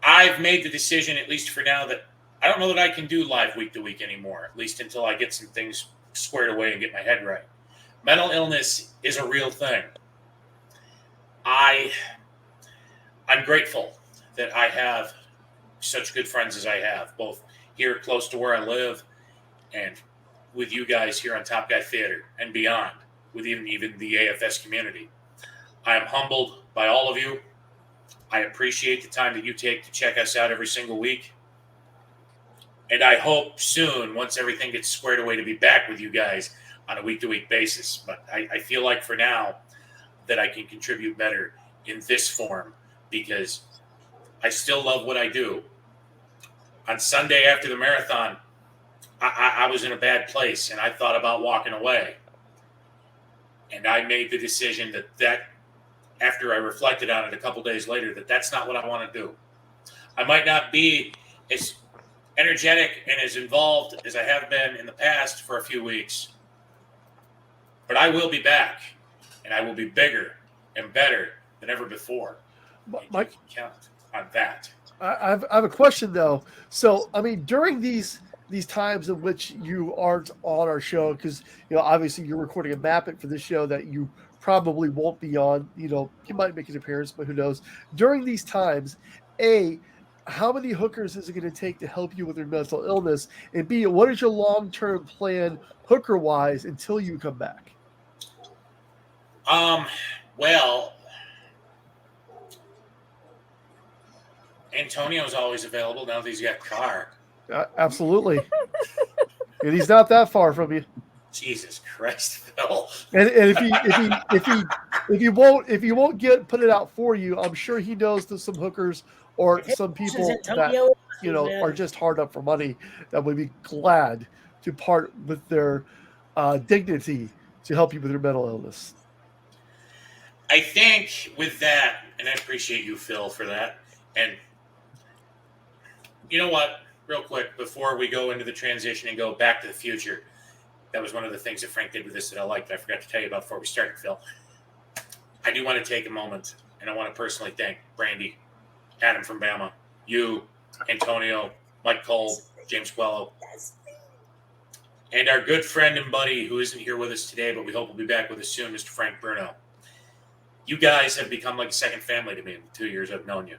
I've made the decision, at least for now, that I don't know that I can do live week to week anymore, at least until I get some things squared away and get my head right. Mental illness is a real thing. I'm grateful that I have such good friends as I have, both here close to where I live and with you guys here on Top Guy Theater and beyond with even the AFS community. I am humbled by all of you. I appreciate the time that you take to check us out every single week. And I hope soon, once everything gets squared away, to be back with you guys on a week-to-week basis. But I feel like for now that I can contribute better in this form because I still love what I do. On Sunday after the marathon, I was in a bad place, and I thought about walking away. And I made the decision that after I reflected on it a couple days later, that's not what I want to do. I might not be as energetic and as involved as I have been in the past for a few weeks, but I will be back, and I will be bigger and better than ever before. Mike, you can count on that. I have a question though. So, I mean, during these times in which you aren't on our show, because obviously you're recording a Map-It for this show that you probably won't be on. You might make an appearance, but who knows? During these times, A, how many hookers is it going to take to help you with your mental illness? And B, what is your long-term plan hooker-wise until you come back? Well, Antonio's always available now that he's got a car. Absolutely. And he's not that far from you. Jesus Christ, Phil. And if you won't put it out for you, I'm sure he knows there's some hookers or some people that are just hard up for money that would be glad to part with their dignity to help you with your mental illness. I think with that, and I appreciate you, Phil, for that. And you know what? Real quick, before we go into the transition and go back to the future, that was one of the things that Frank did with this that I liked. I forgot to tell you about before we started, Phil. I do want to take a moment, and I want to personally thank Brandy, Adam from Bama, you, Antonio, Mike Cole, James Quello, and our good friend and buddy who isn't here with us today, but we hope will be back with us soon, Mr. Frank Bruno. You guys have become like a second family to me in the 2 years I've known you.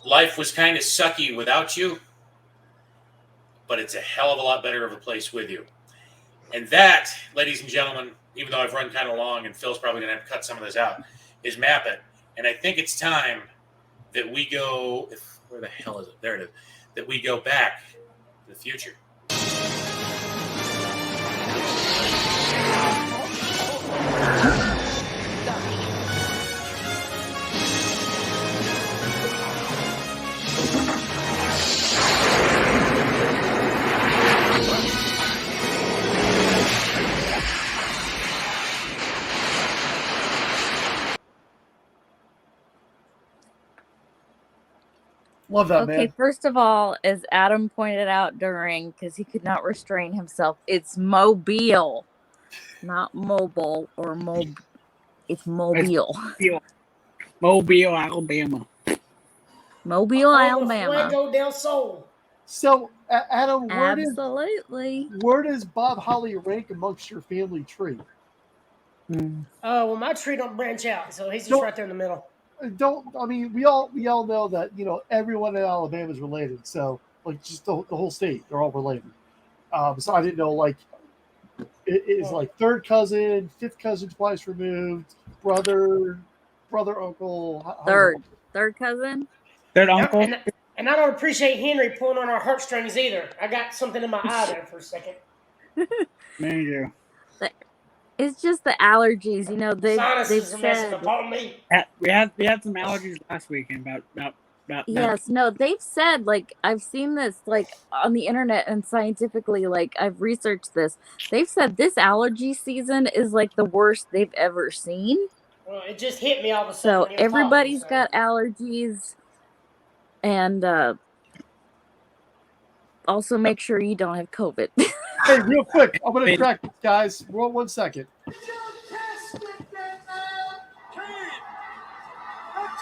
Life was kind of sucky without you, but it's a hell of a lot better of a place with you. And that, ladies and gentlemen, even though I've run kind of long and Phil's probably going to have to cut some of this out, is Map-It. And I think it's time that we go, where the hell is it? There it is. That we go back to the future. Love that, man. Okay, first of all, as Adam pointed out because he could not restrain himself, it's Mobile, not mobile or It's Mobile. Mobile, Alabama. Mobile, Alabama. Fuego del Sol. So, Adam, where does Bob Holly rank amongst your family tree? Well, my tree don't branch out, so he's just right there in the middle. We all know that everyone in Alabama is related. So like just the whole state, they're all related. So I didn't know it is like third cousin, fifth cousin twice removed, brother, uncle. Third cousin, third uncle. And I don't appreciate Henry pulling on our heartstrings either. I got something in my eye there for a second. Me too. It's just the allergies, they've said. We had some allergies last weekend about Yes, no, they've said, I've seen this, on the internet and scientifically, I've researched this. They've said this allergy season is, the worst they've ever seen. Well, it just hit me all of a sudden. So everybody's got allergies. And also make sure you don't have COVID. Hey, real quick, I'm going to track this, guys. 1 second. That's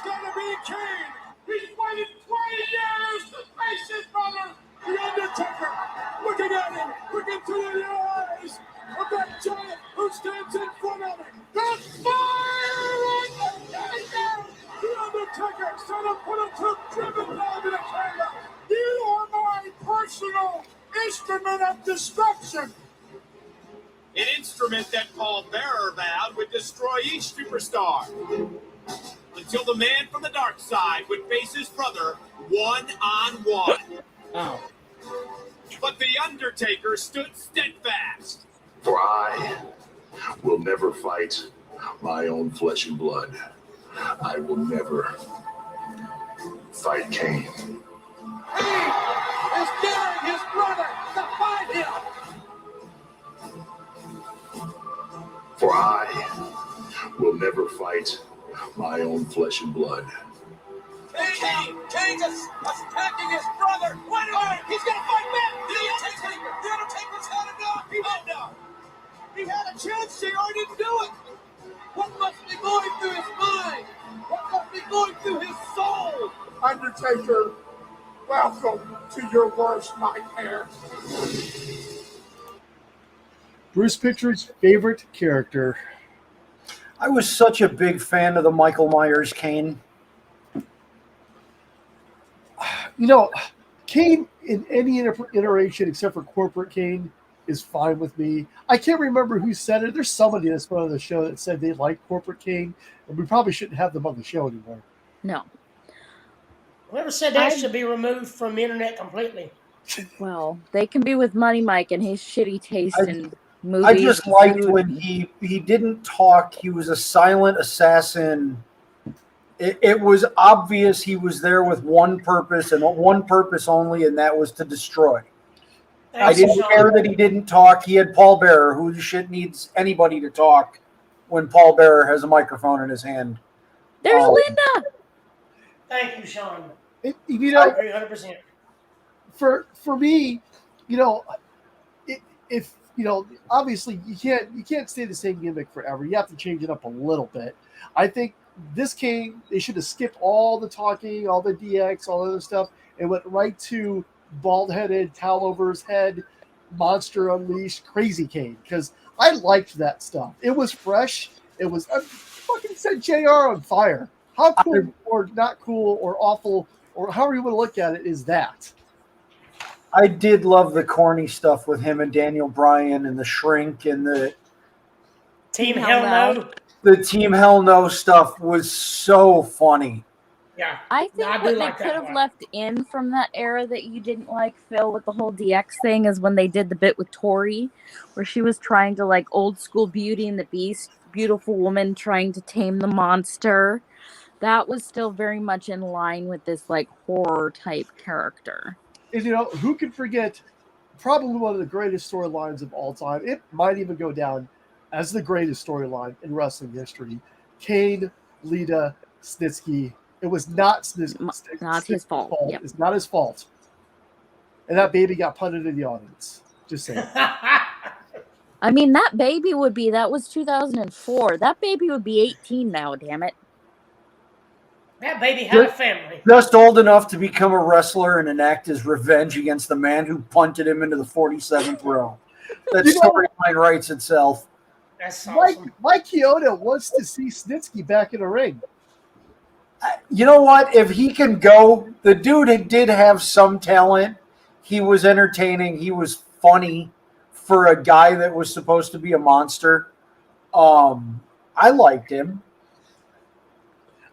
gonna be Kane. He's waited 20 years to face his brother, The Undertaker. Looking at him, looking through the eyes of that giant who stands in front of him. The fire Undertaker. The Undertaker set up put a tube driven down to the camera. You are my personal instrument of destruction. And in instrument that Paul Bearer vowed would destroy each superstar. Until the man from the dark side would face his brother one-on-one. Oh. But the Undertaker stood steadfast. For I will never fight my own flesh and blood. I will never fight Kane. He is daring his brother to fight him. For I will never fight my own flesh and blood. Kane's attacking his brother. Wait a minute, he's gonna fight back. The Undertaker's had enough. He had enough. He had a chance, JR didn't do it. What must be going through his mind? What must be going through his soul? Undertaker, welcome to your worst nightmare. Bruce Picture's favorite character. I was such a big fan of the Michael Myers Kane. You know, Kane in any iteration except for Corporate Kane is fine with me. I can't remember who said it. There's somebody that's on the show that said they like Corporate Kane, and we probably shouldn't have them on the show anymore. No. Whoever said that should be removed from the internet completely. Well, they can be with Money Mike and his shitty taste in movies. I just liked when he didn't talk. He was a silent assassin. It was obvious he was there with one purpose and one purpose only, and that was to destroy. I didn't care that he didn't talk. He had Paul Bearer, who the shit needs anybody to talk when Paul Bearer has a microphone in his hand. There's Linda. Thank you, Sean. You know, I agree 100%. For me, you know, if you know, obviously you can't stay the same gimmick forever. You have to change it up a little bit. I think this came, they should have skipped all the talking, all the DX, all the other stuff, and went right to bald-headed, towel over his head, Monster Unleashed, Crazy Kane, because I liked that stuff. It was fresh. It was fucking set JR on fire. How cool or not cool or awful or however you want to look at it is that. I did love the corny stuff with him and Daniel Bryan and the Shrink and the Team Hell No. The Team Hell No stuff was so funny. Yeah. I think No, I do what like they that could have one. left in from that era that you didn't like, Phil, with the whole DX thing is when they did the bit with Tori, where she was trying to like old school Beauty and the Beast, beautiful woman trying to tame the monster. That was still very much in line with this like horror type character. And you know, who can forget probably one of the greatest storylines of all time? It might even go down as the greatest storyline in wrestling history. Kane, Lita, Snitsky. It was not Snitsky's not his fault. Yep. It's not his fault. And that baby got punted in the audience. Just saying. I mean, that was 2004. That baby would be 18 now, damn it. That baby had a family. Just old enough to become a wrestler and enact his revenge against the man who punted him into the 47th row. That storyline writes itself. That's awesome. Mike Chioda wants to see Snitsky back in the ring. You know what? If he can go, the dude did have some talent. He was entertaining. He was funny for a guy that was supposed to be a monster. I liked him.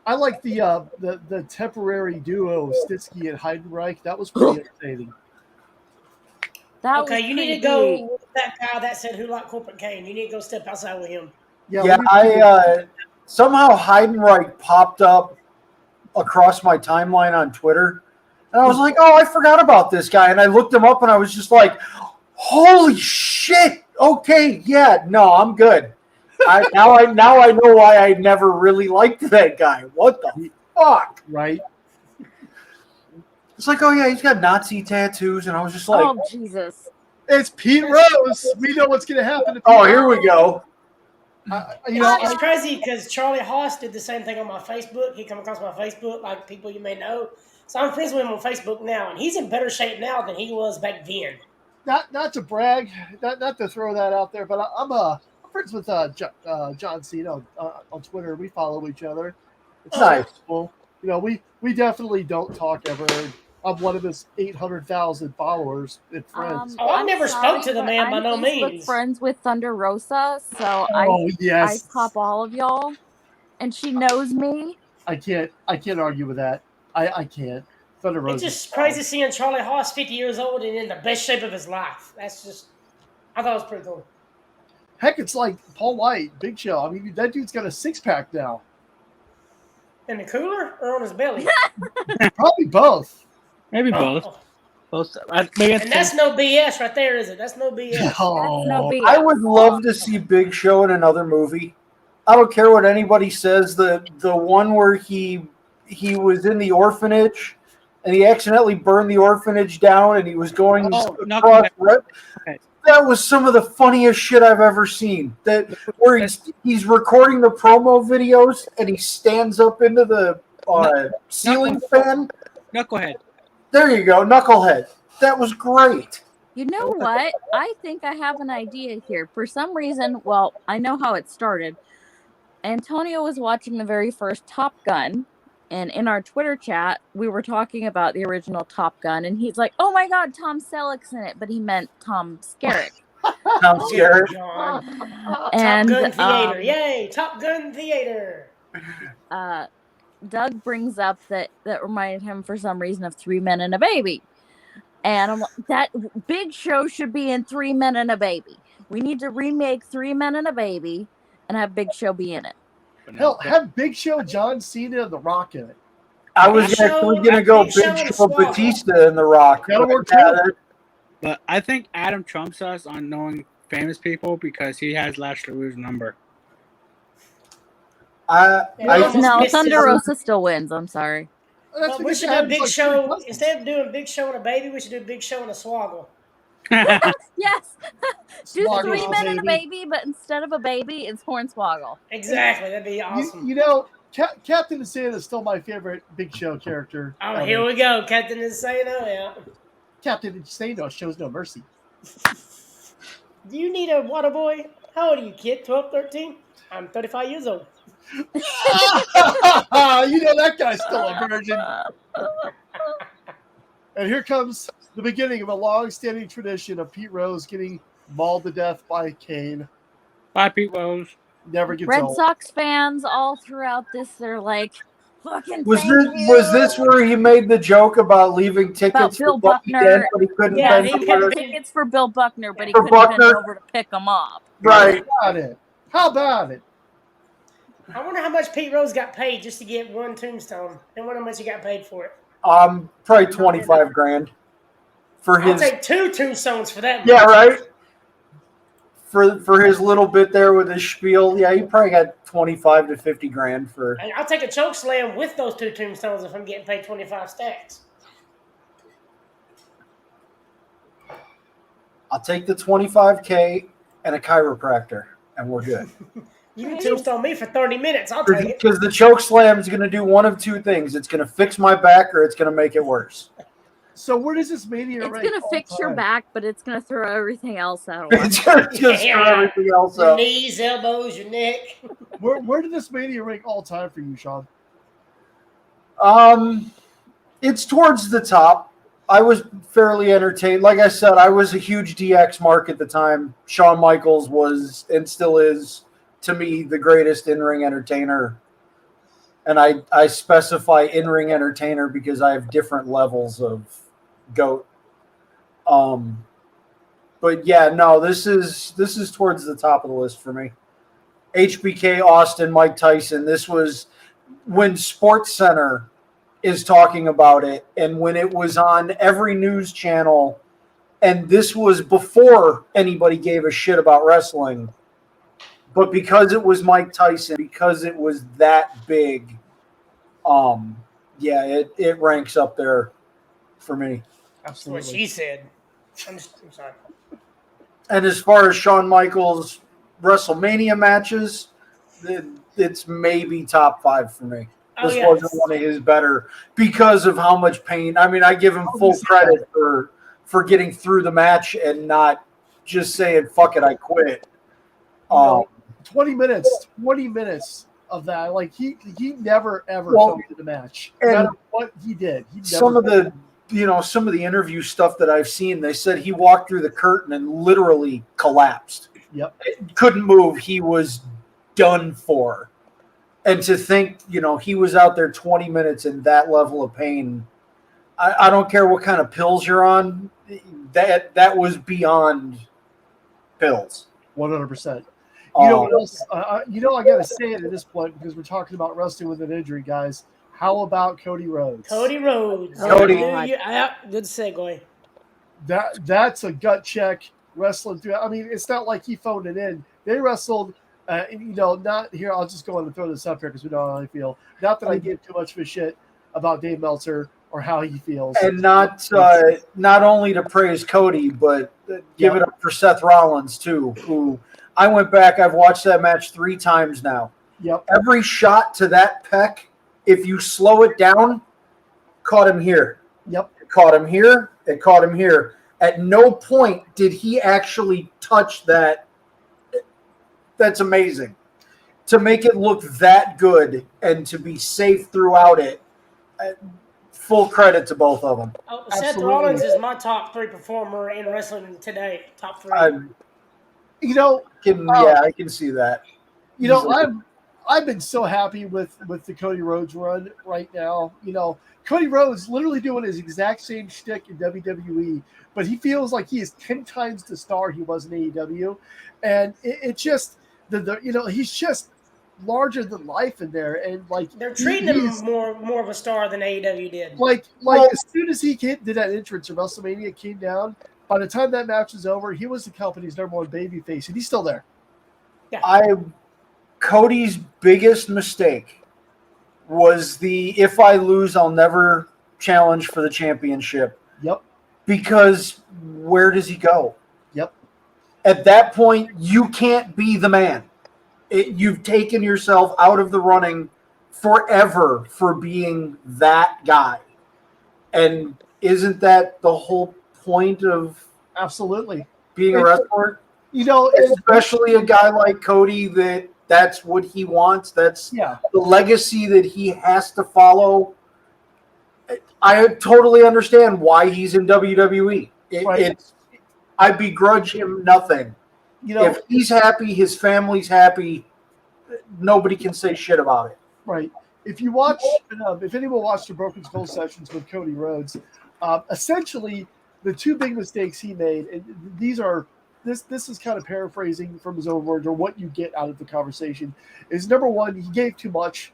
I like the temporary duo of Snitsky and Heidenreich. That was pretty entertaining. Okay, you need to go with that guy that said who liked Corporate Kane. You need to go step outside with him. Yeah, I somehow Heidenreich popped up across my timeline on Twitter, and I was like, "Oh, I forgot about this guy." And I looked him up, and I was just like, "Holy shit! Okay, yeah, no, I'm good." Now I know why I never really liked that guy. What the fuck? Right? It's like, oh yeah, he's got Nazi tattoos, and I was just like, oh Jesus, it's Pete Rose. We know what's going to happen. To Pete oh, here we go. It's crazy because Charlie Haas did the same thing on my Facebook. He come across my Facebook, like people you may know. So I'm friends with him on Facebook now, and he's in better shape now than he was back then. Not to brag, not to throw that out there, but I'm friends with John Cena on Twitter. We follow each other. It's nice. cool. You know, we definitely don't talk ever. I'm one of his 800,000 followers and friends. I've I'm never sorry, spoke to the but man by I'm no Facebook means. friends with Thunder Rosa, so Oh I yes, top all of y'all, and she knows me. I can't argue with that. I can't. Thunder It's Rose is just fine. crazy seeing Charlie Haas 50 years old and in the best shape of his life. That's just, I thought it was pretty cool. Heck, it's like Paul White, Big Show. I mean, that dude's got a 6-pack now. In the cooler or on his belly? Probably both. Maybe both. Both. Maybe And that's no BS right there, is it? That's no BS. Oh, I would love to see Big Show in another movie. I don't care what anybody says. The one where he was in the orphanage and he accidentally burned the orphanage down and he was going across. That was some of the funniest shit I've ever seen. That where he's recording the promo videos and he stands up into the ceiling fan. Knucklehead. There you go, Knucklehead. That was great. You know what? I think I have an idea here. For some reason, well, I know how it started. Antonio was watching the very first Top Gun, and in our Twitter chat, we were talking about the original Top Gun, and he's like, "Oh my God, Tom Selleck's in it," but he meant Tom Skerritt. Tom Skerritt. And Top Gun Theater. Yay! Top Gun Theater. Doug brings up that reminded him for some reason of 3 Men and a Baby. And I'm like, that Big Show should be in 3 Men and a Baby. We need to remake 3 Men and a Baby and have Big Show be in it. Hell, have Big Show, John Cena, and The Rock in it. I was actually going to go Big Show, Batista, and The Rock. That'll work too. But I think Adam trumps us on knowing famous people because he has Lash LaRue's number. No, Thunder Rosa still wins. I'm sorry. Well, we should do Big Show. Instead of doing Big Show and a baby, we should do Big Show and a swoggle. Yes. Do Swoggle, 3 Men and a baby. Baby, but instead of a baby, it's Hornswoggle. Exactly. That'd be awesome. You know, Captain Insano is still my favorite Big Show character. Oh, here we go. Captain Insano, yeah. Captain Insano shows no mercy. Do you need a water boy? How old are you, kid? 12, 13? I'm 35 years old. You know that guy's still a virgin. And here comes the beginning of a long-standing tradition of Pete Rose getting mauled to death by Kane. Bye, Pete Rose. Never gets Red old. Sox fans all throughout this, they're like, fucking Was thank was this where he made the joke about leaving about tickets Bill for Bucky Dent, Buckner. but he couldn't Yeah, bend he had over? tickets for Bill Buckner, but he For couldn't bend Buckner? over to pick them up. Right. How about it? I wonder how much Pete Rose got paid just to get one tombstone. And wonder how much he got paid for it. Probably 25 grand for I'll his. take 2 tombstones for that. Yeah, much. right. For his little bit there with his spiel, yeah, he probably got 25 to 50 grand for. And I'll take a choke slam with those 2 tombstones if I'm getting paid 25 stacks. I'll take the 25K and a chiropractor, and we're good. You can tombstone me for 30 minutes. I'll take it. Because the choke slam is going to do one of two things: it's going to fix my back, or it's going to make it worse. So where does this Mania It's rank going to all fix your time? back, but it's going to throw everything else out. It's going to just throw everything else Your up. knees, elbows, your neck. Where did this Mania rank all time for you, Sean? It's towards the top. I was fairly entertained. Like I said, I was a huge DX mark at the time. Shawn Michaels was and still is, to me, the greatest in-ring entertainer. And I specify in-ring entertainer because I have different levels of GOAT. But yeah, no, this is towards the top of the list for me. HBK, Austin, Mike Tyson. This was when SportsCenter is talking about it, and when it was on every news channel, and this was before anybody gave a shit about wrestling. But because it was Mike Tyson, because it was that big, yeah, it ranks up there for me. That's what she said. I'm sorry. And as far as Shawn Michaels' WrestleMania matches, it's maybe top 5 for me. Oh, This yes. wasn't one of his better because of how much pain. I mean, I give him full credit for getting through the match and not just saying, fuck it, I quit. 20 minutes of that. Like he never ever fell into the match. No matter what he did. He never some of the interview stuff that I've seen, they said he walked through the curtain and literally collapsed. Yep. Couldn't move. He was done for. And to think, he was out there 20 minutes in that level of pain. I don't care what kind of pills you're on. That was beyond pills. 100%. You know what else? I got to say it at this point because we're talking about wrestling with an injury, guys. How about Cody Rhodes? Cody Rhodes. Cody. Good segue. That's a gut check wrestling through. I mean, it's not like he phoned it in. They wrestled, not here. I'll just go on and throw this up here because we know how I feel. Not that I give too much of a shit about Dave Meltzer or how he feels. And not only to praise Cody, but give it up for Seth Rollins, too, who I went back. I've watched that match 3 times now. Yep. Every shot to that pec, if you slow it down, caught him here. Yep. It caught him here. It caught him here. At no point did he actually touch that. That's amazing. To make it look that good and to be safe throughout it, full credit to both of them. Oh, Seth Rollins is my top 3 performer in wrestling today. Top 3. I can see that. I've been so happy with the Cody Rhodes run right now. Cody Rhodes literally doing his exact same shtick in WWE, but he feels like he is 10 times the star he was in AEW, and it just he's just larger than life in there, and like they're treating him more of a star than AEW did. As soon as he did that entrance in WrestleMania, came down. By the time that match was over, he was the company's number 1 babyface, and he's still there. Yeah. Cody's biggest mistake was if I lose, I'll never challenge for the championship. Yep. Because where does he go? Yep. At that point, you can't be the man. You've taken yourself out of the running forever for being that guy. And isn't that the whole point of absolutely being a wrestler? Especially a guy like Cody that's what he wants. That's the legacy that he has to follow. I totally understand why he's in WWE. I begrudge him nothing. If he's happy, his family's happy, nobody can say shit about it. Right. If you watch, if anyone watched the Broken Skull sessions with Cody Rhodes, essentially the 2 big mistakes he made, and this is kind of paraphrasing from his own words or what you get out of the conversation, is number 1, he gave too much.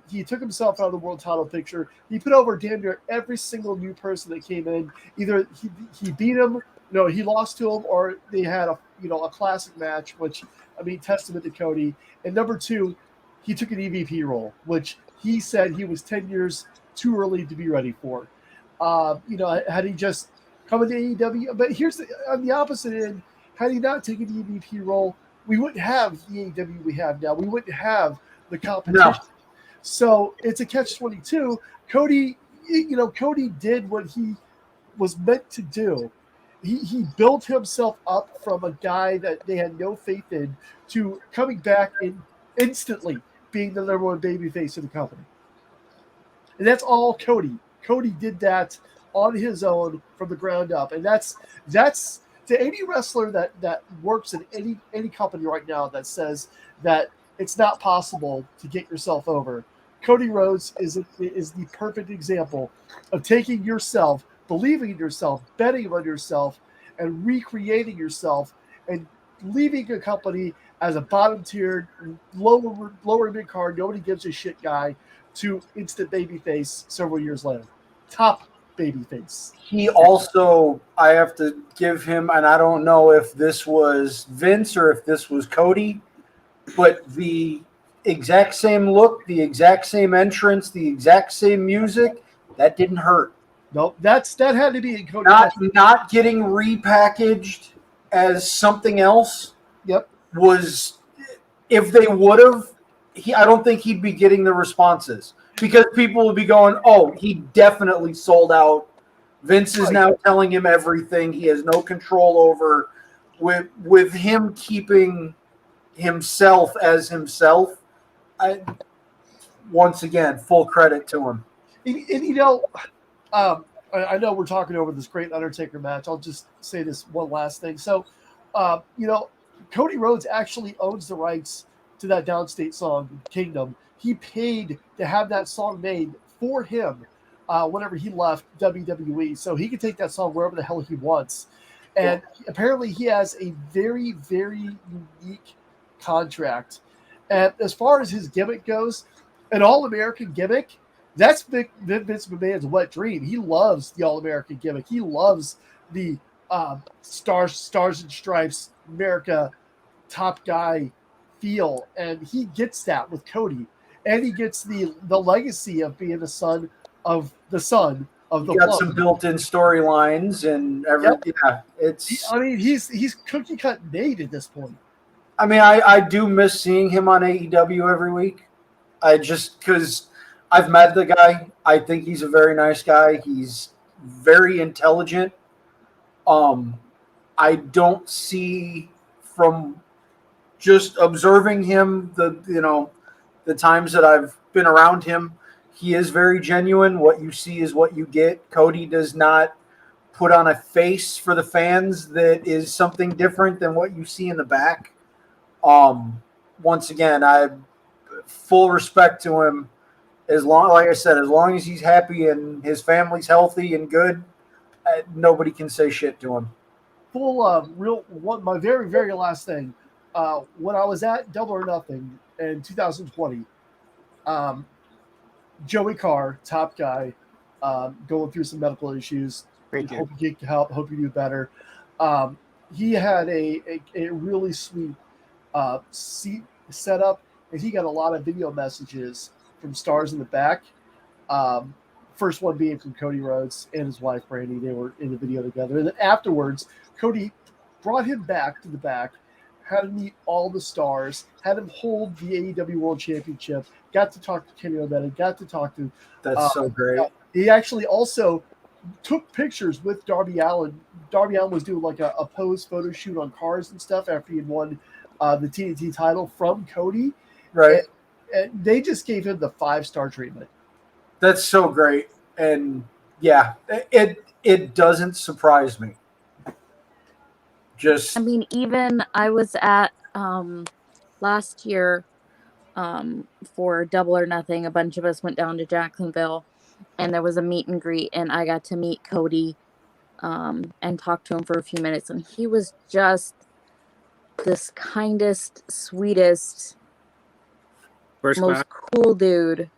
He took himself out of the world title picture. He put over damn near every single new person that came in. Either he beat him, he lost to him, or they had a classic match, which, testament to Cody. And number 2, he took an EVP role, which he said he was 10 years too early to be ready for. Had he just come into AEW, but here's on the opposite end, had he not taken the EVP role, we wouldn't have the AEW we have now. We wouldn't have the competition. No. So it's a catch-22. Cody did what he was meant to do. He built himself up from a guy that they had no faith in to coming back and instantly being the number 1 babyface of the company. And that's all Cody. Cody did that on his own from the ground up. And that's to any wrestler that works in any company right now that says that it's not possible to get yourself over. Cody Rhodes is the perfect example of taking yourself, believing in yourself, betting on yourself, and recreating yourself, and leaving a company as a bottom-tiered, lower mid-card, nobody gives a shit guy, to instant babyface several years later. Top babyface. He also, I have to give him, and I don't know if this was Vince or if this was Cody, but the exact same look, the exact same entrance, the exact same music, that didn't hurt. Nope, that had to be in Cody. Not getting repackaged as something else. Yep. Was, if they would have, I don't think he'd be getting the responses because people would be going, "Oh, he definitely sold out." Vince is now telling him everything. He has no control over. With him keeping himself as himself, once again, full credit to him. And I know we're talking over this great Undertaker match. I'll just say this one last thing. So, Cody Rhodes actually owns the rights to that downstate song, Kingdom. He paid to have that song made for him whenever he left WWE. So he can take that song wherever the hell he wants. And apparently he has a very, very unique contract. And as far as his gimmick goes, an All-American gimmick, that's Vince McMahon's wet dream. He loves the All-American gimmick. He loves the stars and stripes, America top guy feel. And he gets that with Cody. And he gets the legacy of being the son of the You got some built-in storylines and everything. Yep. Yeah, he's cookie cut made at this point. I mean, I do miss seeing him on AEW every week. Because I've met the guy. I think he's a very nice guy. He's very intelligent. I don't see from just observing him the times that I've been around him. He is very genuine. What you see is what you get. Cody does not put on a face for the fans that is something different than what you see in the back. Once again, I have full respect to him. Like I said, as long as he's happy and his family's healthy and good, nobody can say shit to him. My very, very last thing. When I was at Double or Nothing in 2020, Joey Carr, top guy, going through some medical issues. Hope you can help. Hope you do better. He had a really sweet seat set up, and he got a lot of video messages from stars in the back. First one being from Cody Rhodes and his wife Brandy. They were in the video together, and then afterwards, Cody brought him back to the back, had him meet all the stars, had him hold the AEW World Championship, got to talk to Kenny Omega, got to talk to... That's so great. He actually also took pictures with Darby Allin. Darby Allin was doing like a pose photo shoot on cars and stuff after he had won the TNT title from Cody. Right. And they just gave him the 5-star treatment. That's so great. And yeah, it doesn't surprise me. Even I was at last year for Double or Nothing. A bunch of us went down to Jacksonville, and there was a meet and greet, and I got to meet Cody and talk to him for a few minutes, and he was just this kindest, sweetest, most cool dude.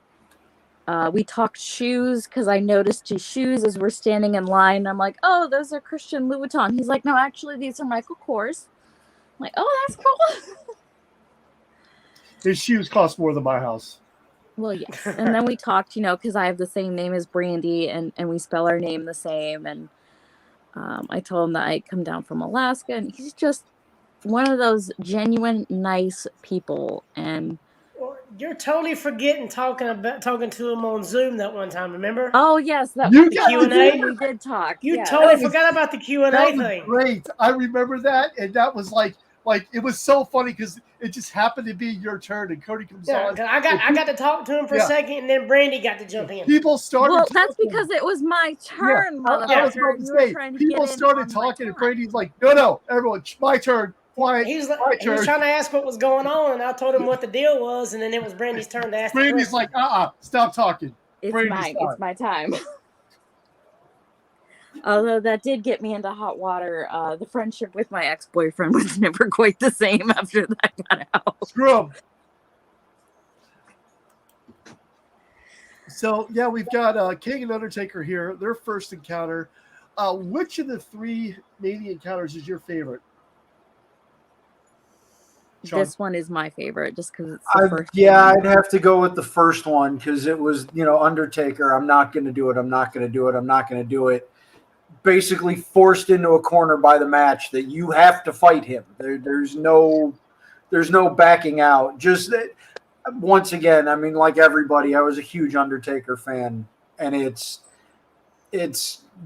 We talked shoes because I noticed his shoes as we're standing in line. I'm like, oh, those are Christian Louboutin. He's like, no, actually, these are Michael Kors. I'm like, oh, that's cool. His shoes cost more than my house. Well, yes. And then we talked, because I have the same name as Brandy, and we spell our name the same. And I told him that I come down from Alaska, and he's just one of those genuine, nice people. And you're totally forgetting talking to him on Zoom that one time. Remember? Oh yes, that was the Q&A. We did talk. You totally forgot about the Q&A thing. Great, I remember that, and that was like it was so funny because it just happened to be your turn, and Cody comes on. I got to talk to him for a second, and then Brandy got to jump in. People started. Well, that's because it was my turn. I was about to say, people started talking, and Brandy's like, "No, everyone, my turn." Quiet. He was trying to ask what was going on, and I told him what the deal was, and then it was Brandy's turn to ask. Brandy's like, stop talking. It's my time. Although that did get me into hot water. The friendship with my ex-boyfriend was never quite the same after that got out. Screw him. So, yeah, we've got King and Undertaker here. Their first encounter. Which of the 3 Mania encounters is your favorite? Sean? This one is my favorite just because it's the first one. I'd have to go with the first one because it was, Undertaker. I'm not going to do it. I'm not going to do it. I'm not going to do it. Basically forced into a corner by the match that you have to fight him. There's no backing out. Just once again, like everybody, I was a huge Undertaker fan, and it's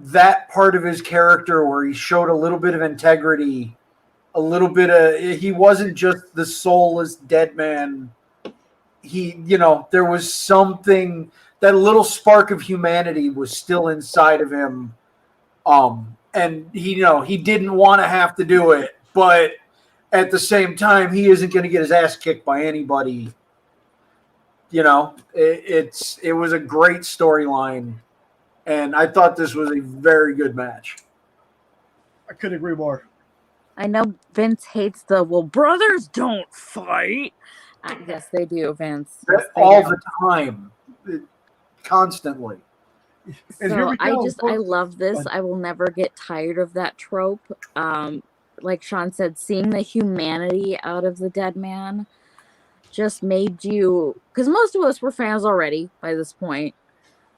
that part of his character where he showed a little bit of integrity, a little bit of, he wasn't just the soulless dead man. He, there was something that little spark of humanity was still inside of him. And he didn't want to have to do it, but at the same time, he isn't going to get his ass kicked by anybody. It was a great storyline, and I thought this was a very good match. I couldn't agree more. I know Vince hates brothers don't fight. Yes, they do, Vince. Yes, All the time. Constantly. And So I love this. I will never get tired of that trope. Like Sean said, seeing the humanity out of the dead man just made you, because most of us were fans already by this point,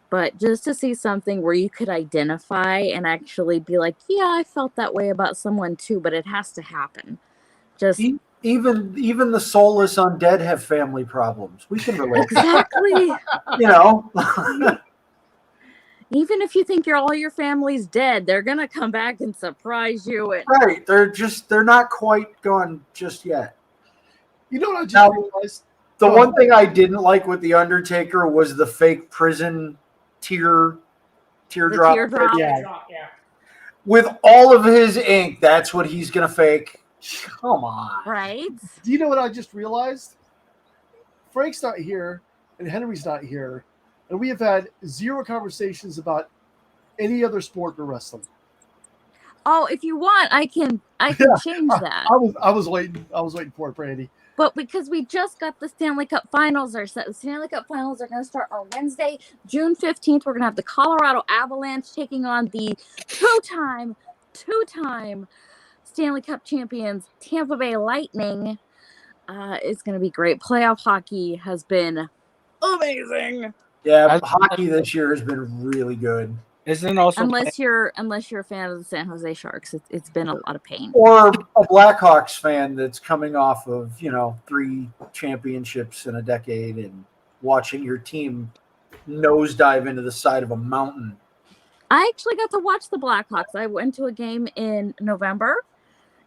but just to see something where you could identify and actually be like, yeah, I felt that way about someone too, but it has to happen. Just even the soulless undead have family problems. We can relate. Exactly. Even if you think all your family's dead, they're gonna come back and surprise you. Right. They're not quite gone just yet. You know what I just realized? The one thing I didn't like with The Undertaker was the fake prison teardrop. Teardrop. Yeah. With all of his ink, that's what he's gonna fake. Come on. Right? Do you know what I just realized? Frank's not here, and Henry's not here, and we have had zero conversations about any other sport but wrestling. Oh, if you want, I can change that. I was waiting for it, Brandy. But because we just got the Stanley Cup Finals are set. The Stanley Cup Finals are going to start on Wednesday, June 15th. We're going to have the Colorado Avalanche taking on the two-time Stanley Cup champions, Tampa Bay Lightning. It's going to be great. Playoff hockey has been amazing. Yeah, hockey this year has been really good. Isn't also unless you're a fan of the San Jose Sharks, it's been a lot of pain. Or a Blackhawks fan that's coming off of 3 championships in a decade and watching your team nosedive into the side of a mountain. I actually got to watch the Blackhawks. I went to a game in November,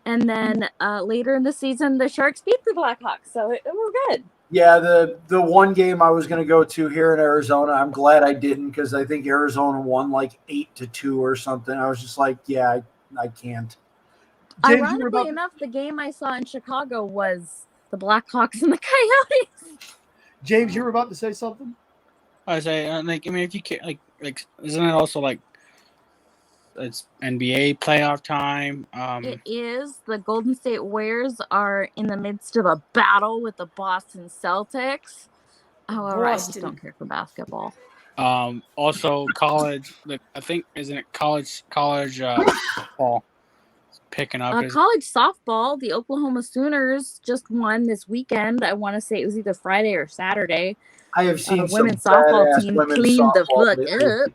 and then later in the season, the Sharks beat the Blackhawks, so it was good. Yeah, the one game I was going to go to here in Arizona, I'm glad I didn't because I think Arizona won like 8-2 or something. I was just like, yeah, I can't. Ironically enough, the game I saw in Chicago was the Blackhawks and the Coyotes. James, you were about to say something? I say, if you can't, like, isn't it also like it's NBA playoff time? It is. The Golden State Warriors are in the midst of a battle with the Boston Celtics. However, I just don't care for basketball. Also college. I think isn't it college football picking up? College softball. The Oklahoma Sooners just won this weekend. I want to say it was either Friday or Saturday. I have seen women's softball team cleaned the fuck up.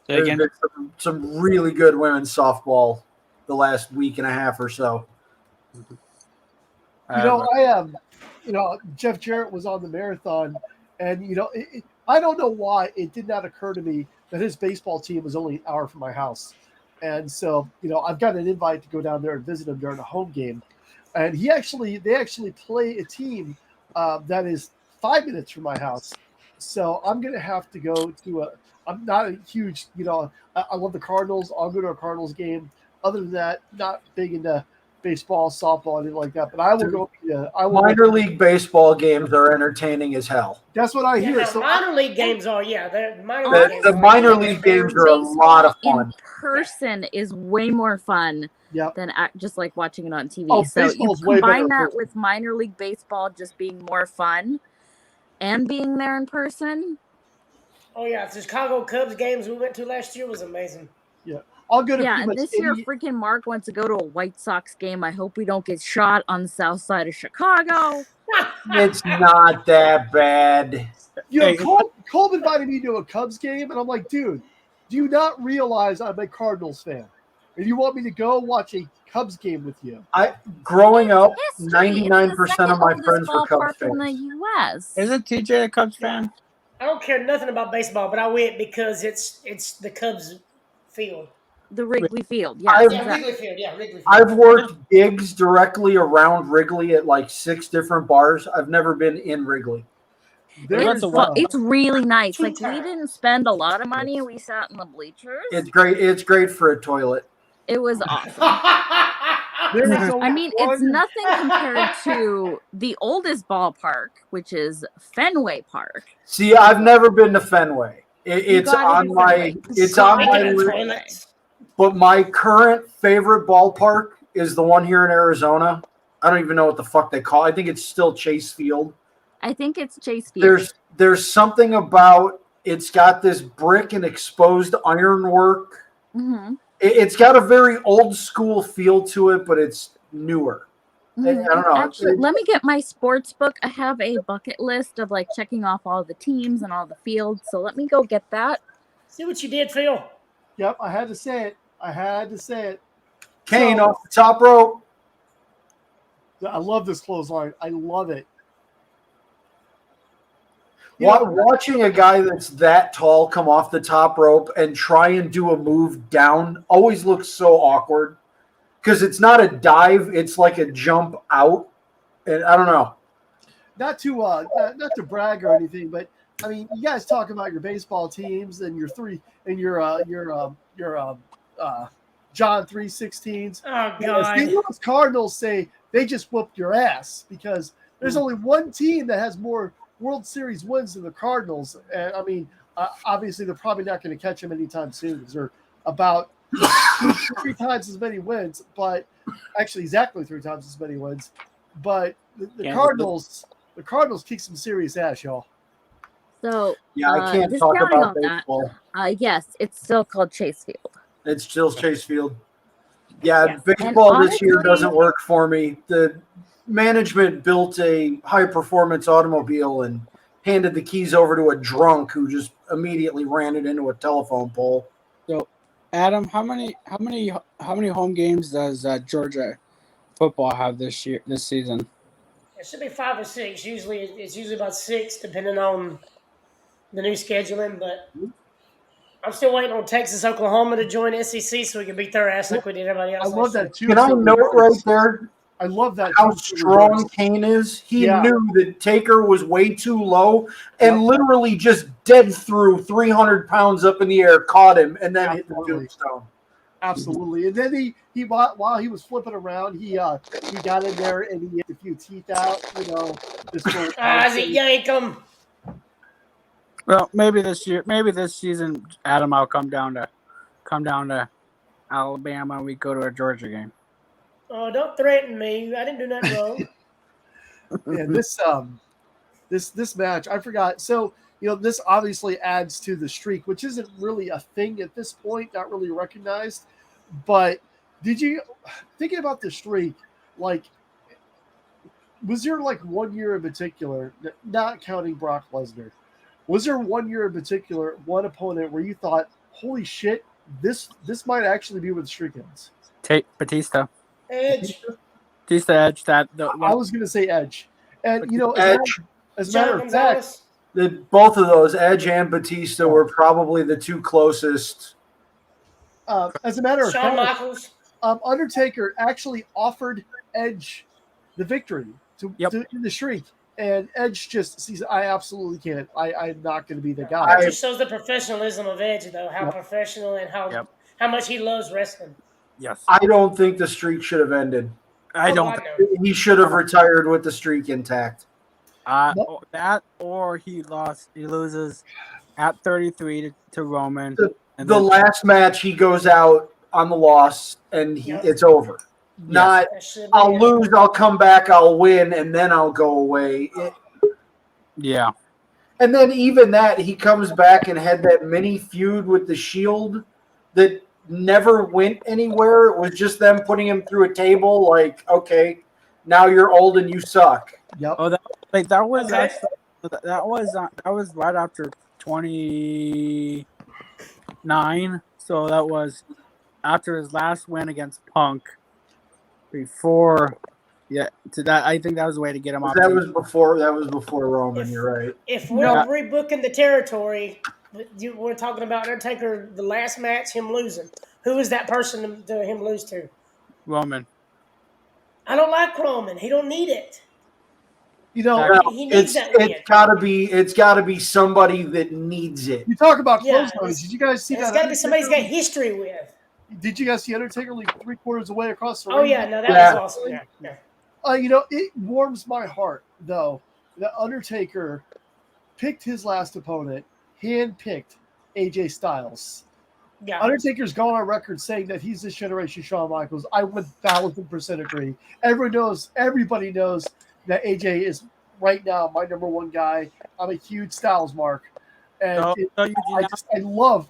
There's been some really good women's softball the last week and a half or so. Jeff Jarrett was on the marathon, and I don't know why it did not occur to me that his baseball team was only an hour from my house, and so I've got an invite to go down there and visit him during a home game, and they actually play a team that is 5 minutes from my house, so I'm gonna have to go to I'm not a huge, I love the Cardinals. I'll go to a Cardinals game. Other than that, not big into baseball, softball, anything like that. But I will go. Minor league baseball games are entertaining as hell. That's what I hear. So minor league games are, the minor league games are a lot of fun. In person is way more fun than just like watching it on TV. Oh, so you way combine better that with minor league baseball just being more fun and being there in person. Oh yeah, the Chicago Cubs games we went to last year was amazing. Yeah, I'll go to. Yeah, and this year, freaking Mark wants to go to a White Sox game. I hope we don't get shot on the south side of Chicago. It's not that bad. Cole invited me to a Cubs game, and I'm like, dude, do you not realize I'm a Cardinals fan? And you want me to go watch a Cubs game with you? Growing up, 99% of my friends were Cubs fans. In the U.S. Isn't TJ a Cubs fan? I don't care nothing about baseball, but I went because it's the Cubs field. The Wrigley Field, Wrigley Field, Wrigley Field. I've worked gigs directly around Wrigley at like 6 different bars. I've never been in Wrigley. It's really nice. Two Like we didn't spend a lot of money. We sat in the bleachers. It's great. It's great for a toilet. It was awesome. I mean, it's nothing compared to the oldest ballpark, which is Fenway Park. See, I've never been to Fenway. It's on my list. But my current favorite ballpark is the one here in Arizona. I don't even know what the fuck they call it. I think it's still Chase Field. I think it's Chase Field. There's something about it's got this brick and exposed ironwork. Mm-hmm. It's got a very old school feel to it, but it's newer. I don't know. Actually, let me get my sports book. I have a bucket list of like checking off all the teams and all the fields. So let me go get that. See what you did, Phil. Yep, I had to say it. Kane off the top rope. I love this clothesline. I love it. Watching a guy that's that tall come off the top rope and try and do a move down always looks so awkward because it's not a dive; it's like a jump out. And I don't know. Not to brag or anything, but I mean, you guys talk about your baseball teams and your John 3:16s. Oh The God! St. Louis Cardinals say they just whooped your ass because there's only one team that has more World Series wins than the Cardinals. And I mean, obviously they're probably not going to catch them anytime soon because they're about three times as many wins, but actually exactly three times as many wins. But the Cardinals kick some serious ass, y'all. So I can't talk about baseball. Yes, it's still called Chase Field. It's still Chase Field. Yeah, baseball this year doesn't work for me. The management built a high-performance automobile and handed the keys over to a drunk who just immediately ran it into a telephone pole. So, Adam, how many home games does Georgia football have this season? It should be 5 or 6. It's usually about 6, depending on the new scheduling. But I'm still waiting on Texas, Oklahoma to join SEC so we can beat their ass like we did everybody else. I love that too. Can I note right there? I love that. How strong Kane is. He knew that Taker was way too low and literally just dead threw 300 pounds up in the air, caught him, and then hit the tombstone. Absolutely. And then he while he was flipping around, he got in there and he hit a few teeth out. You know, as he yank him. Well, maybe this season, Adam, I'll come down to Alabama and we go to a Georgia game. Oh, don't threaten me. I didn't do nothing wrong. Yeah, this match, I forgot. So, this obviously adds to the streak, which isn't really a thing at this point, not really recognized. But thinking about the streak, like, was there like 1 year in particular, not counting Brock Lesnar, was there 1 year in particular, one opponent where you thought, holy shit, this might actually be where the streak ends? Batista. Edge. Batista, Edge. I was going to say Edge. And, Edge. As a matter of fact, both of those, Edge and Batista, were probably the two closest. As a matter of Shawn fact, Michaels. Undertaker actually offered Edge the victory to in the streak. And Edge just sees, I absolutely can't. I'm not going to be the guy. It just shows the professionalism of Edge, though, how professional and how much he loves wrestling. Yes. I don't think the streak should have ended. I don't. He should have retired with the streak intact. That or he loses at 33 to Roman. The last match, he goes out on the loss, and it's over. Not, I'll lose, I'll come back, I'll win, and then I'll go away. Yeah. And then even that, he comes back and had that mini feud with the Shield that never went anywhere. It was just them putting him through a table like, okay, now you're old and you suck. Yep. Oh, that was right after 29. So that was after his last win against Punk. I think that was the way to get him off. That was before Roman. You're right. If we're rebooking the territory, we're talking about Undertaker, the last match, him losing. Who is that person to him lose to? Roman. I don't like Roman. He don't need it. You know, He needs that win. It's gotta be somebody that needs it. You talk about Yeah, clotheslines. Did you guys see that? It's got to be somebody he's got history with. Did you guys see Undertaker like 3/4 away across the ring? Oh yeah, no, that was awesome. Yeah. You know, it warms my heart though that Undertaker picked his last opponent, handpicked AJ Styles. Yeah. Undertaker's gone on record saying that he's this generation Shawn Michaels. I 1000% agree. Everybody knows that AJ is right now my number one guy. I'm a huge Styles mark. And I love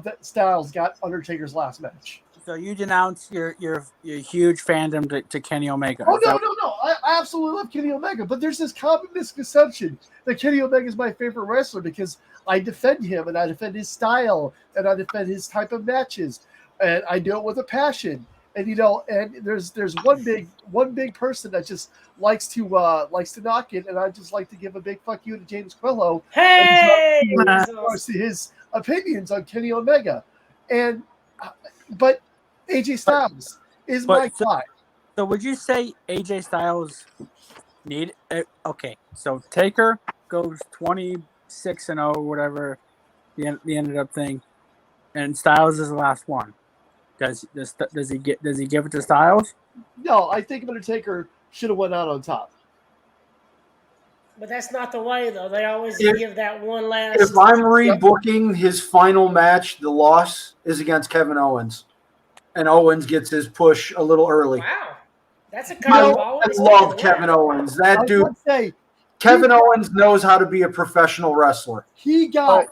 that Styles got Undertaker's last match. So you denounce your huge fandom to Kenny Omega. Oh no! I absolutely love Kenny Omega, but there's this common misconception that Kenny Omega is my favorite wrestler because I defend him and I defend his style and I defend his type of matches and I do it with a passion. And and there's one big person that just likes to knock it, and I just like to give a big fuck you to James Quillo. Hey, to his opinions on Kenny Omega, but AJ Styles is my guy. So would you say AJ Styles okay? So Taker goes 26-0, whatever the ended up thing, and Styles is the last one. Does he give it to Styles? No, I think Undertaker should have went out on top. But that's not the way, though. They always give that one last. If I'm rebooking his final match, the loss is against Kevin Owens, and Owens gets his push a little early. Wow, that's a curveball. I love Kevin Owens. That dude. Kevin Owens knows how to be a professional wrestler. He got.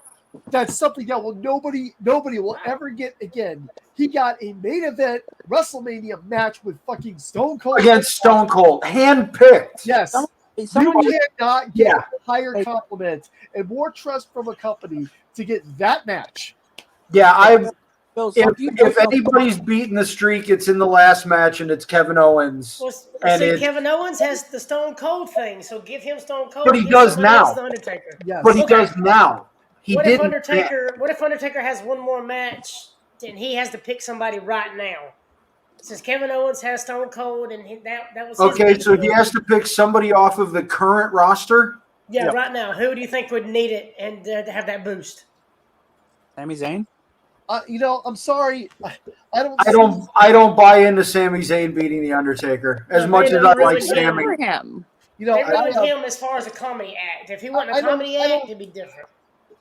That's something that nobody will ever get again. He got a main event WrestleMania match with fucking Stone Cold against Stone Cold, handpicked. Yes, you cannot get a higher compliment and more trust from a company to get that match. Yeah, if anybody's beaten the streak, it's in the last match, and it's Kevin Owens. Kevin Owens has the Stone Cold thing, so give him Stone Cold. But he does now. Yes. But he does now. What if Undertaker has one more match and he has to pick somebody right now? Since Kevin Owens has Stone Cold and that was okay. So he has to pick somebody off of the current roster. Yeah, right now. Who do you think would need it and to have that boost? Sami Zayn. I'm sorry. I don't buy into Sami Zayn beating the Undertaker as much as I like Sami. They ruined him as far as a comedy act. If he wasn't a comedy act, it'd be different.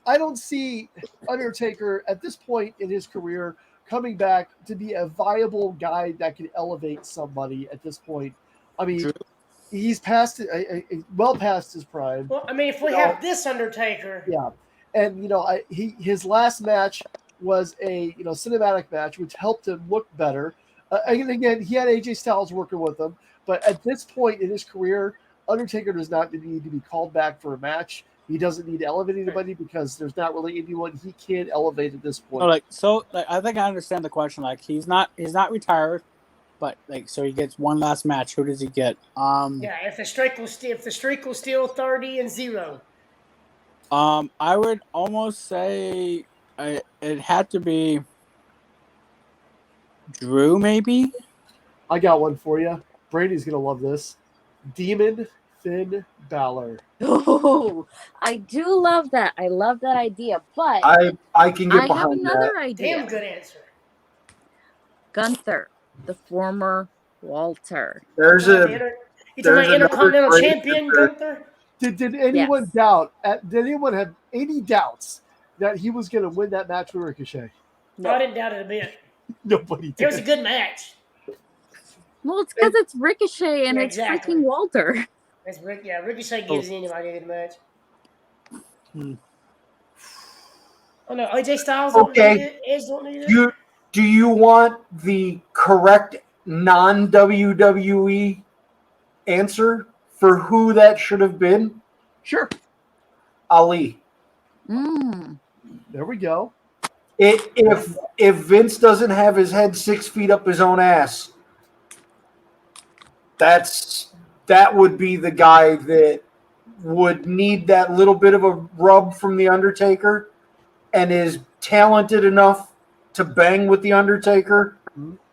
I don't see Undertaker at this point in his career coming back to be a viable guy that can elevate somebody at this point. I mean, he's past well past his prime. Well, I mean, if we have this Undertaker, yeah, and his last match was a cinematic match, which helped him look better. And again, he had AJ Styles working with him, but at this point in his career, Undertaker does not need to be called back for a match. He doesn't need to elevate anybody because there's not really anyone he can elevate at this point. I think I understand the question. Like he's not retired, but so he gets one last match. Who does he get? If the streak was still 30-0. I would almost say it had to be Drew, maybe. I got one for you. Brady's gonna love this. Demon Finn Balor. Oh, I do love that. I love that idea, but I can get behind that. I have another idea. Damn good answer. Gunther, the former Walter. There's Intercontinental Champion Gunther. Did anyone doubt? Did anyone have any doubts that he was going to win that match with Ricochet? No, I didn't doubt it a bit. Nobody did. It was a good match. Well, it's because it's Ricochet and it's freaking Walter. Ricochet gives anybody a good match. Oh no, AJ Styles. Okay. Do you want the correct non-WWE answer for who that should have been? Sure. Ali. There we go. If Vince doesn't have his head 6 feet up his own ass, that would be the guy that would need that little bit of a rub from the Undertaker and is talented enough to bang with the Undertaker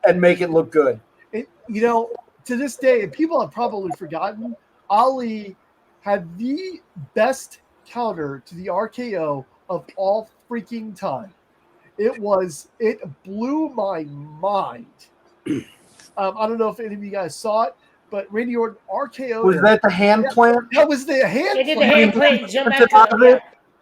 and make it look good. To this day, and people have probably forgotten, Ali had the best counter to the RKO of all freaking time. It blew my mind. I don't know if any of you guys saw it, but Randy Orton RKO. Was that the hand plant? That was the hand They did plant. the hand plant and jump back to it.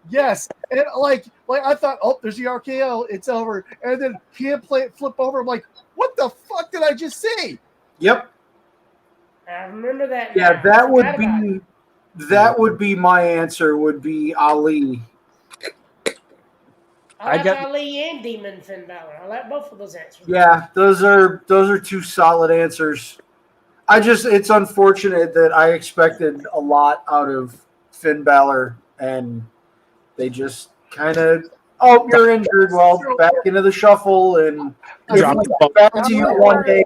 Yes, and like I thought, oh, there's the RKO, it's over, and then hand plant flip over. I'm like, what the fuck did I just see? Yep. I remember that. Yeah, now. that would be my answer. Would be Ali. I like Ali and Demon Finn Balor. I like both of those answers. Yeah, those are two solid answers. It's unfortunate that I expected a lot out of Finn Balor, and they just kind of, oh, you're injured. Well, back into the shuffle, and if we get back to you one day.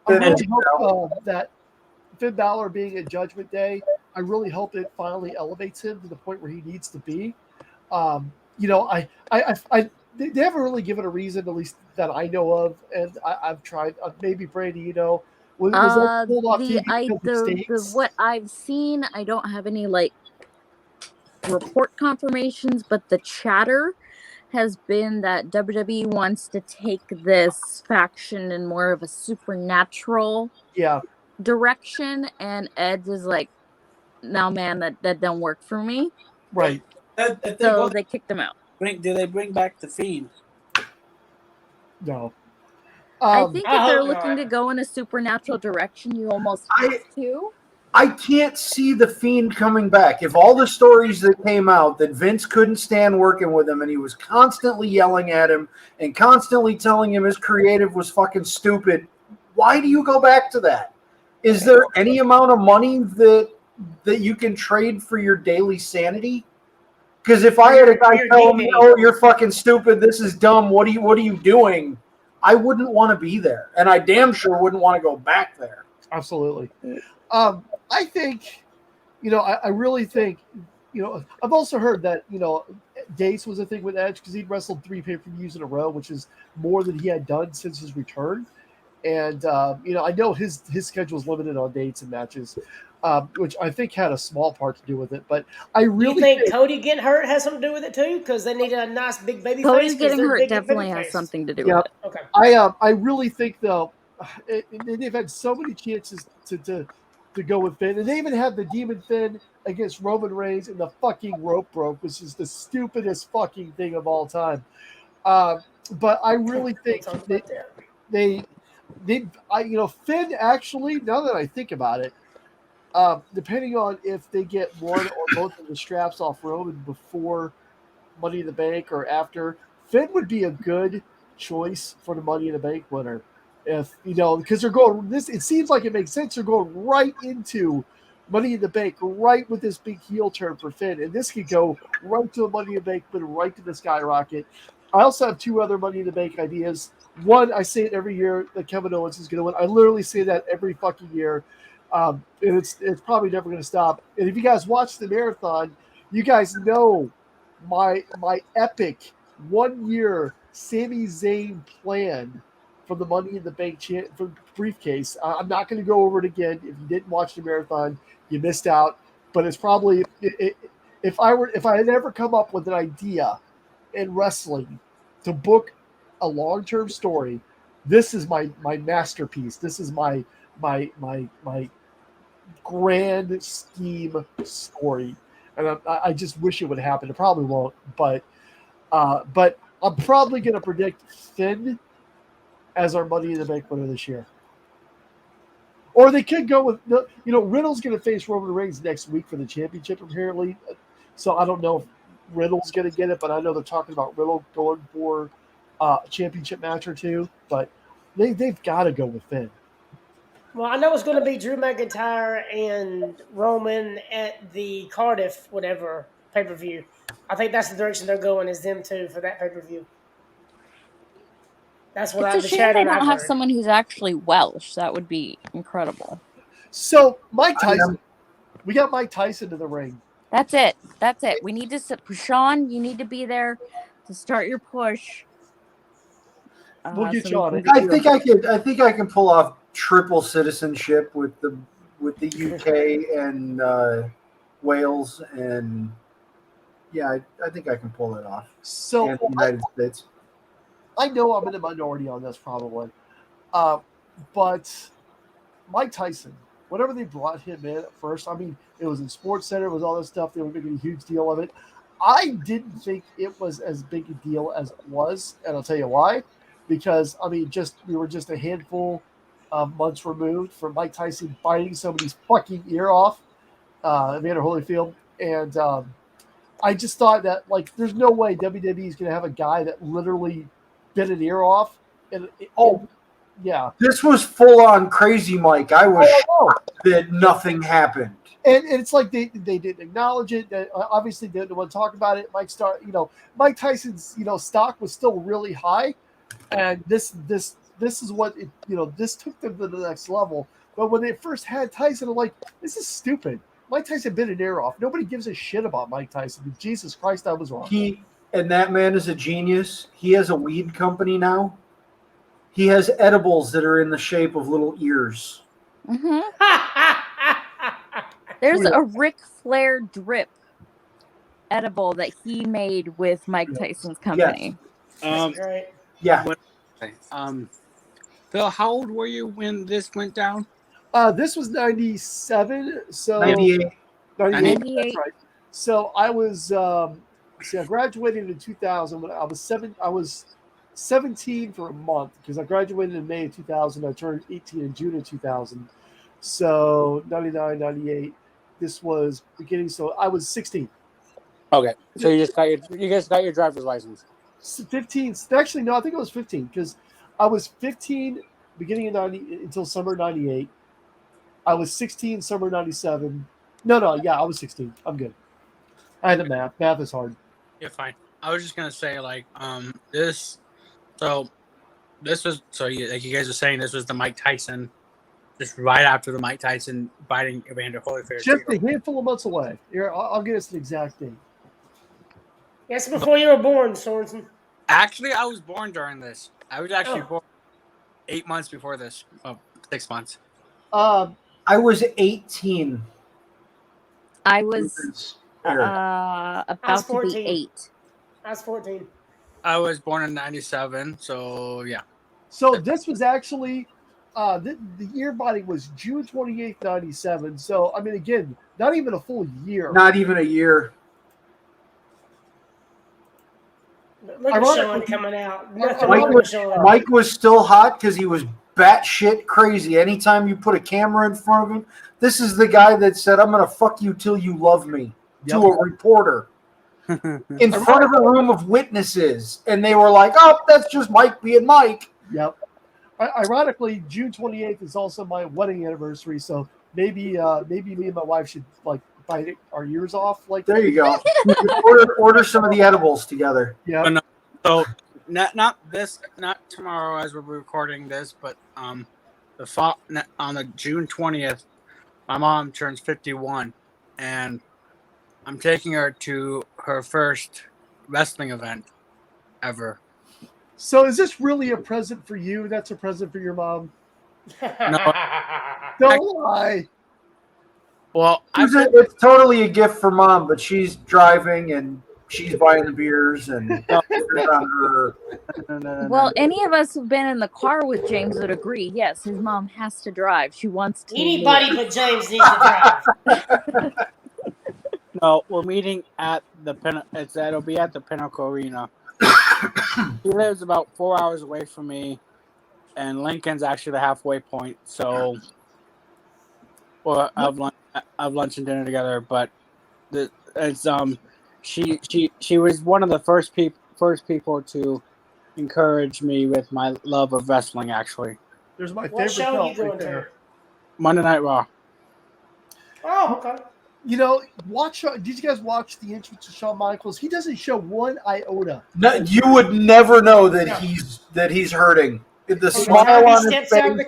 I really hope that Finn Balor being at Judgment Day, I really hope it finally elevates him to the point where he needs to be. They haven't really given a reason, at least that I know of, and I've tried. Maybe Brady, was that pulled off TV because of stakes? What I've seen, I don't have any report confirmations, but the chatter has been that WWE wants to take this faction in more of a supernatural direction, and Edge is like, no, man, that don't work for me. Right. So they kicked him out. Do they bring back the Fiend? No. I think if they're looking to go in a supernatural direction, you almost have to. I can't see the Fiend coming back. If all the stories that came out that Vince couldn't stand working with him and he was constantly yelling at him and constantly telling him his creative was fucking stupid, why do you go back to that? Is there any amount of money that you can trade for your daily sanity? Because if I had a guy tell me, "Oh, you're fucking stupid. This is dumb. What are you doing?" I wouldn't want to be there, and I damn sure wouldn't want to go back there. Absolutely. I think, I really think, I've also heard that, Dace was a thing with Edge because he'd wrestled 3 pay-per-views in a row, which is more than he had done since his return. And, I know his schedule is limited on dates and matches, which I think had a small part to do with it. But I really think Cody getting hurt has something to do with it too? Because they need a nice big baby face. Cody's getting hurt definitely has something to do with it. Okay. I really think though, they've had so many chances to go with Finn, and they even had the Demon Finn against Roman Reigns, and the fucking rope broke, which is the stupidest fucking thing of all time. But I really think Finn actually, now that I think about it, depending on if they get one or both of the straps off Roman before Money in the Bank or after, Finn would be a good choice for the Money in the Bank winner. If because they're going this, it seems like it makes sense. They're going right into Money in the Bank, right with this big heel turn for Finn, and this could go right to a Money in the Bank, but right to the skyrocket. I also have 2 other Money in the Bank ideas. One, I say it every year that Kevin Owens is going to win. I literally say that every fucking year, and it's probably never going to stop. And if you guys watch the marathon, you guys know my epic 1-year Sami Zayn plan for the Money in the Bank for briefcase. I'm not going to go over it again. If you didn't watch the marathon, you missed out. But it's probably if I had ever come up with an idea in wrestling to book a long-term story, this is my masterpiece. This is my grand scheme story, and I just wish it would happen. It probably won't, but I'm probably going to predict Finn as our Money in the Bank winner this year. Or they could go with, Riddle's going to face Roman Reigns next week for the championship, apparently. So I don't know if Riddle's going to get it, but I know they're talking about Riddle going for a championship match or 2. But they've got to go with Finn. Well, I know it's going to be Drew McIntyre and Roman at the Cardiff, whatever, pay-per-view. I think that's the direction they're going, is them two for that pay-per-view. That's what It's a shame they don't have someone who's actually Welsh. That would be incredible. So Mike Tyson, we got Mike Tyson to the ring. That's it. We need to Sean. You need to be there to start your push. We'll get Sean. I think I can pull off triple citizenship with the UK Wales, and yeah, I think I can pull it off. So And the United States. I know I'm in the minority on this probably, but Mike Tyson, whenever they brought him in at first, I mean, it was in Sports Center, it was all this stuff. They were making a huge deal of it. I didn't think it was as big a deal as it was, and I'll tell you why. Because I mean, we were just a handful of months removed from Mike Tyson biting somebody's fucking ear off, Evander Holyfield, and I just thought that like, there's no way WWE is going to have a guy that literally bit an ear off. Yeah. This was full on crazy, Mike. I was shocked that nothing happened. And it's like they didn't acknowledge it. Obviously, they didn't want to talk about it. Mike Tyson's stock was still really high, and this is what this took them to the next level. But when they first had Tyson, I'm like, this is stupid. Mike Tyson bit an ear off. Nobody gives a shit about Mike Tyson. Jesus Christ, I was wrong. And that man is a genius. He has a weed company now. He has edibles that are in the shape of little ears. Mm-hmm. There's a Ric Flair drip edible that he made with Mike Tyson's company. Yes. Right. Yeah. Phil, how old were you when this went down? This was 97. So 98. 98. That's right. So I was I graduated in 2000 when I was 17 for a month because I graduated in May of 2000. I turned 18 in June of 2000. So 99, 98. This was beginning. So I was 16. Okay, so you guys got your driver's license. 15. Actually, no, I think it was 15 because I was 15 beginning of 90 until summer 98. I was 16 summer 97. I was 16. I'm good. I had the math. Math is hard. You're fine. I was just gonna say this. So this was like you guys were saying, this was the Mike Tyson, just right after the Mike Tyson biting Evander Holyfield. Just a handful of months away. Here, I'll get us an exact date. Yes, before you were born, Sorensen. Actually, I was born during this. I was actually born 8 months before this. 6 months. I was 18. I was about to be 8. I was 14. I was born in 97, so yeah. So this was actually the ear biting was June 28th, 97. So I mean, again, not even a full year. Not even a year. Look at Sean coming out. Mike was still hot because he was batshit crazy. Anytime you put a camera in front of him, this is the guy that said, "I'm gonna fuck you till you love me" to a reporter in front of a room of witnesses, and they were like, "Oh, that's just Mike being Mike." Yep. Ironically, June 28th is also my wedding anniversary, so maybe me and my wife should bite our ears off. Like there you go. order some of the edibles together. Yeah. So not tomorrow as we're recording this, but on the June 20th, my mom turns 51, and I'm taking her to her first wrestling event ever. So is this really a present for you? That's a present for your mom? No. Don't lie. Well, it's totally a gift for mom, but she's driving and she's buying the beers and Well, any of us who've been in the car with James would agree. Yes, his mom has to drive. She wants to. Anybody but James needs to drive. No, we're meeting at it'll be at the Pinnacle Arena. He lives about 4 hours away from me, and Lincoln's actually the halfway point. So, we'll have lunch and dinner together. But she was one of the first people to encourage me with my love of wrestling. Actually, there's my what favorite show belt you going right there. to? Monday Night Raw. Oh, okay. Did you guys watch the intro to Shawn Michaels? He doesn't show one iota. No, you would never know that he's hurting. The smile on his face.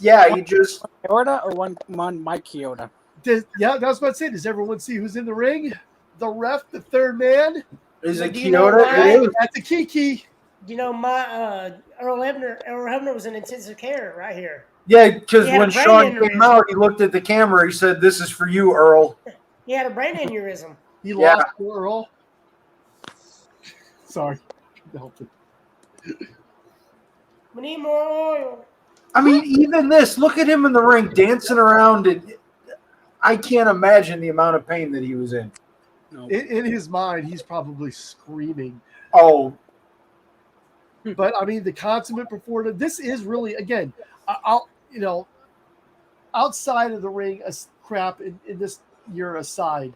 Yeah, you just Kyoto or one Mike Kyoto. I was about to say, does everyone see who's in the ring? The ref, the third man. Is it Kyoto? It is. That's a Kiki. My Earl Hebner was in intensive care right here. Yeah, because when Sean came out, he looked at the camera. He said, "This is for you, Earl." He had a brain aneurysm. He lost to Earl. Sorry. We need more oil. I mean, even this, look at him in the ring dancing around. I can't imagine the amount of pain that he was in. No. In his mind, he's probably screaming. Oh. But, I mean, the consummate performer, this is really, again, outside of the ring, crap in this year aside,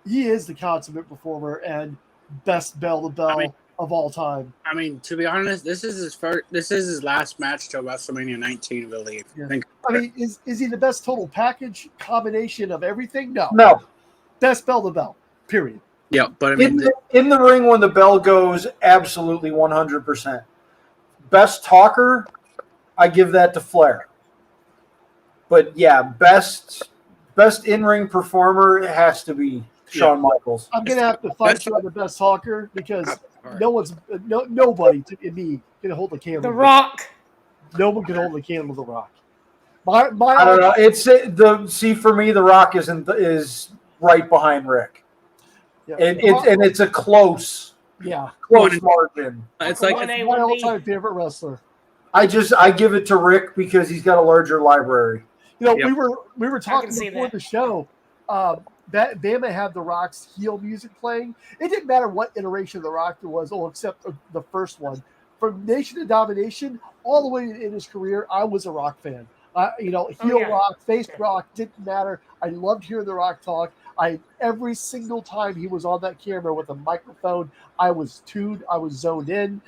he is the consummate performer and best bell-to-bell of all time. I mean, to be honest, this is his last match till WrestleMania 19, I believe. Yeah. I mean, is he the best total package combination of everything? No. No. Best bell-to-bell, period. Yeah, but I mean, in the ring when the bell goes, absolutely 100%. Best talker, I give that to Flair. But yeah, best in-ring performer, it has to be Shawn Michaels. I'm gonna have to fight you on the best talker because nobody in me can hold a candle. The Rock. No one can hold a candle to The Rock. I don't know. It's for me, The Rock is right behind Rick. Yeah. It's a close margin. It's like my all-time favorite wrestler. I give it to Rick because he's got a larger library. We were talking before the show. That Bama had The Rock's heel music playing. It didn't matter what iteration of The Rock there was, except the first one. From Nation of Domination all the way in his career, I was a Rock fan. Rock, face Rock, didn't matter. I loved hearing The Rock talk. Every single time he was on that camera with a microphone, I was tuned. I was zoned in.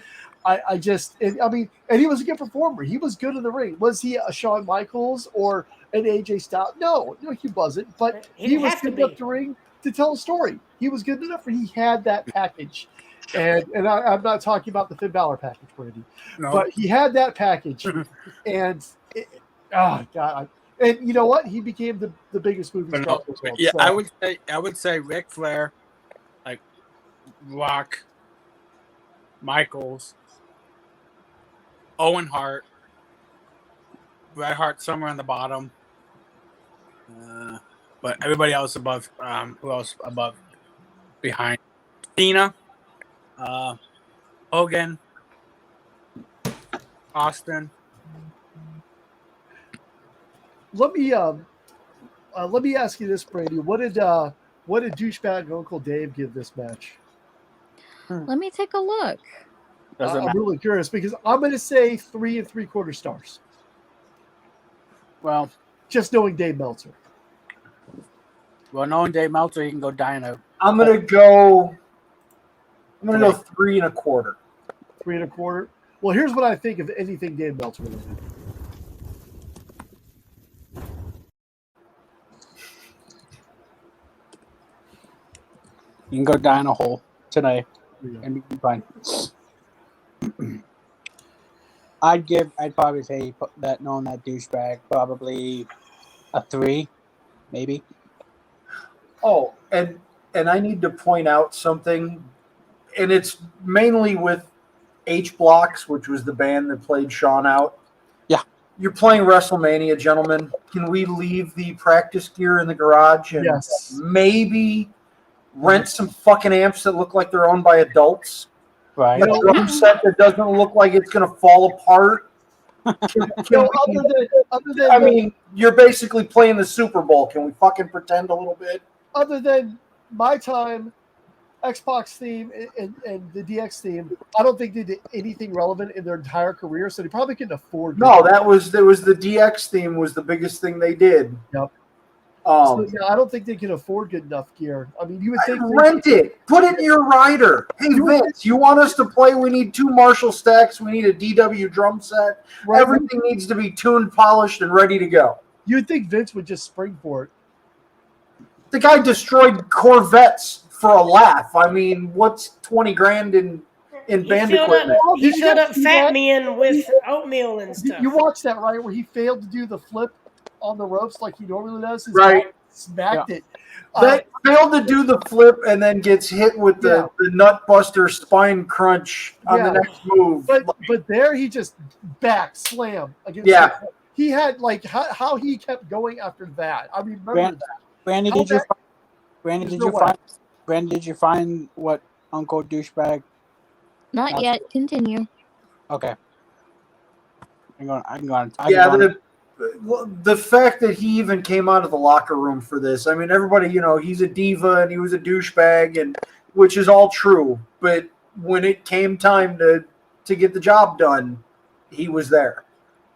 And he was a good performer. He was good in the ring. Was he a Shawn Michaels or an AJ Styles? No, he wasn't. But he was good enough to ring to tell a story. He was good enough, and he had that package. And I'm not talking about the Finn Balor package, Brandy, but he had that package. And God. And you know what? He became the biggest movie star. Yeah, so. I would say Ric Flair, like Rock, Michaels, Owen Hart, Bret Hart somewhere on the bottom. But everybody else above. Who else above? Behind Cena, Hogan, Austin. Let me ask you this, Brady. What did douchebag Uncle Dave give this match? Let me take a look. I'm really curious because I'm going to say 3 3/4 stars. Well, just knowing Dave Meltzer. Well, knowing Dave Meltzer, he can go dino. I'm gonna go 3 1/4. 3 1/4. Well, here's what I think of anything Dave Meltzer related. You can go down a hole today and be fine. I'd probably say that knowing that douchebag, probably a 3, maybe. Oh, and I need to point out something, and it's mainly with H Blocks, which was the band that played Shawn out. Yeah. You're playing WrestleMania, gentlemen. Can we leave the practice gear in the garage and maybe rent some fucking amps that look like they're owned by adults? Right. A drum set that doesn't look like it's going to fall apart. I mean, you're basically playing the Super Bowl. Can we fucking pretend a little bit? Other than my time, Xbox theme and the DX theme, I don't think they did anything relevant in their entire career, so they probably couldn't afford. No, there was the DX theme was the biggest thing they did. Yep. So, I don't think they can afford good enough gear. I mean, you would think rent it, put it in your rider. Hey Vince, you want us to play? We need 2 Marshall stacks. We need a DW drum set. Right. Everything needs to be tuned, polished, and ready to go. You would think Vince would just spring for it. The guy destroyed Corvettes for a laugh. I mean, what's $20,000 in band equipment? He filled up Fat Man with oatmeal and stuff. You watched that, right? Where he failed to do the flip on the ropes like he normally does. His right. Smacked it. That failed to do the flip and then gets hit with the nutbuster spine crunch on the next move. But there he just back slam against he had how he kept going after that. I remember that. Randy, Brandon, There's did no you way. find? Brandon, did you find what Uncle Douchebag? Not yet. Continue. Okay. I can go Yeah, on. the fact that he even came out of the locker room for this. I mean, everybody, he's a diva and he was a douchebag, and which is all true. But when it came time to get the job done, he was there.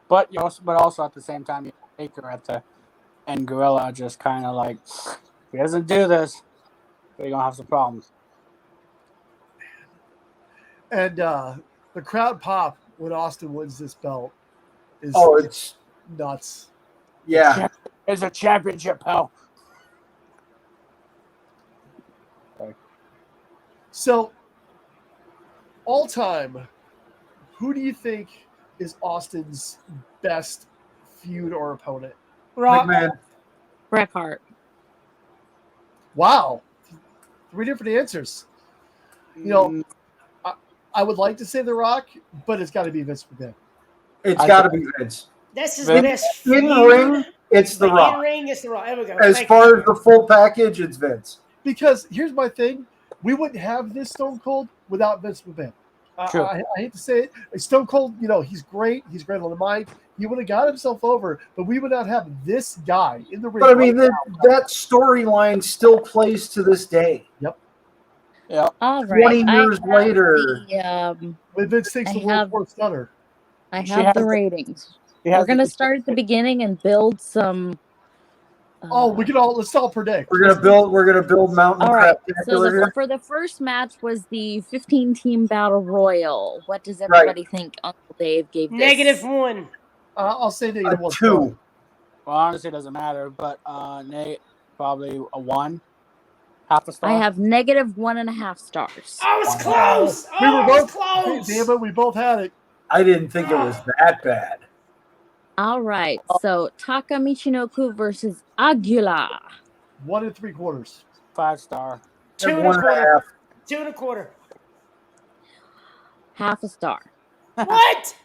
But also at the same time, Baker and Gorilla just kind of like, if he doesn't do this, we're gonna have some problems. And the crowd pop when Austin wins this belt is it's nuts. Yeah, it's a championship, pal. So, all time, who do you think is Austin's best feud or opponent? McMahon. Bret Hart. Wow, 3 different answers. I would like to say The Rock, but it's got to be Vince McMahon. It's got to be Vince. That's his best in feud. ring. It's The Rock. In ring, it's The Rock. There we go. As Thank far you. as the full package, it's Vince. Because here's my thing: we wouldn't have this Stone Cold without Vince McMahon. True. I hate to say it. Stone Cold, he's great. He's great on the mic. He would have got himself over, but we would not have this guy in the ring. But I mean, that storyline still plays to this day. Yep. Yeah. All right. 20 years later. When Vince takes the world's worst stunner. I have the ratings. We're going to start at the beginning and build some. Let's all predict. We're gonna build Mountain All right. Crap. So for the first match was the 15-team battle royal. What does everybody think Uncle Dave gave this? -1. I'll say -1. 2. Well, honestly, it doesn't matter. But Nate, probably a 1, half a star. I have -1.5 stars. Oh, it's close. We were both close. Damn it, we both had it. I didn't think it was that bad. All right. So Taka Michinoku versus Aguila. 1 3/4. 5 star. 2 1.5. 1/4. 2 1/4. Half a star. What?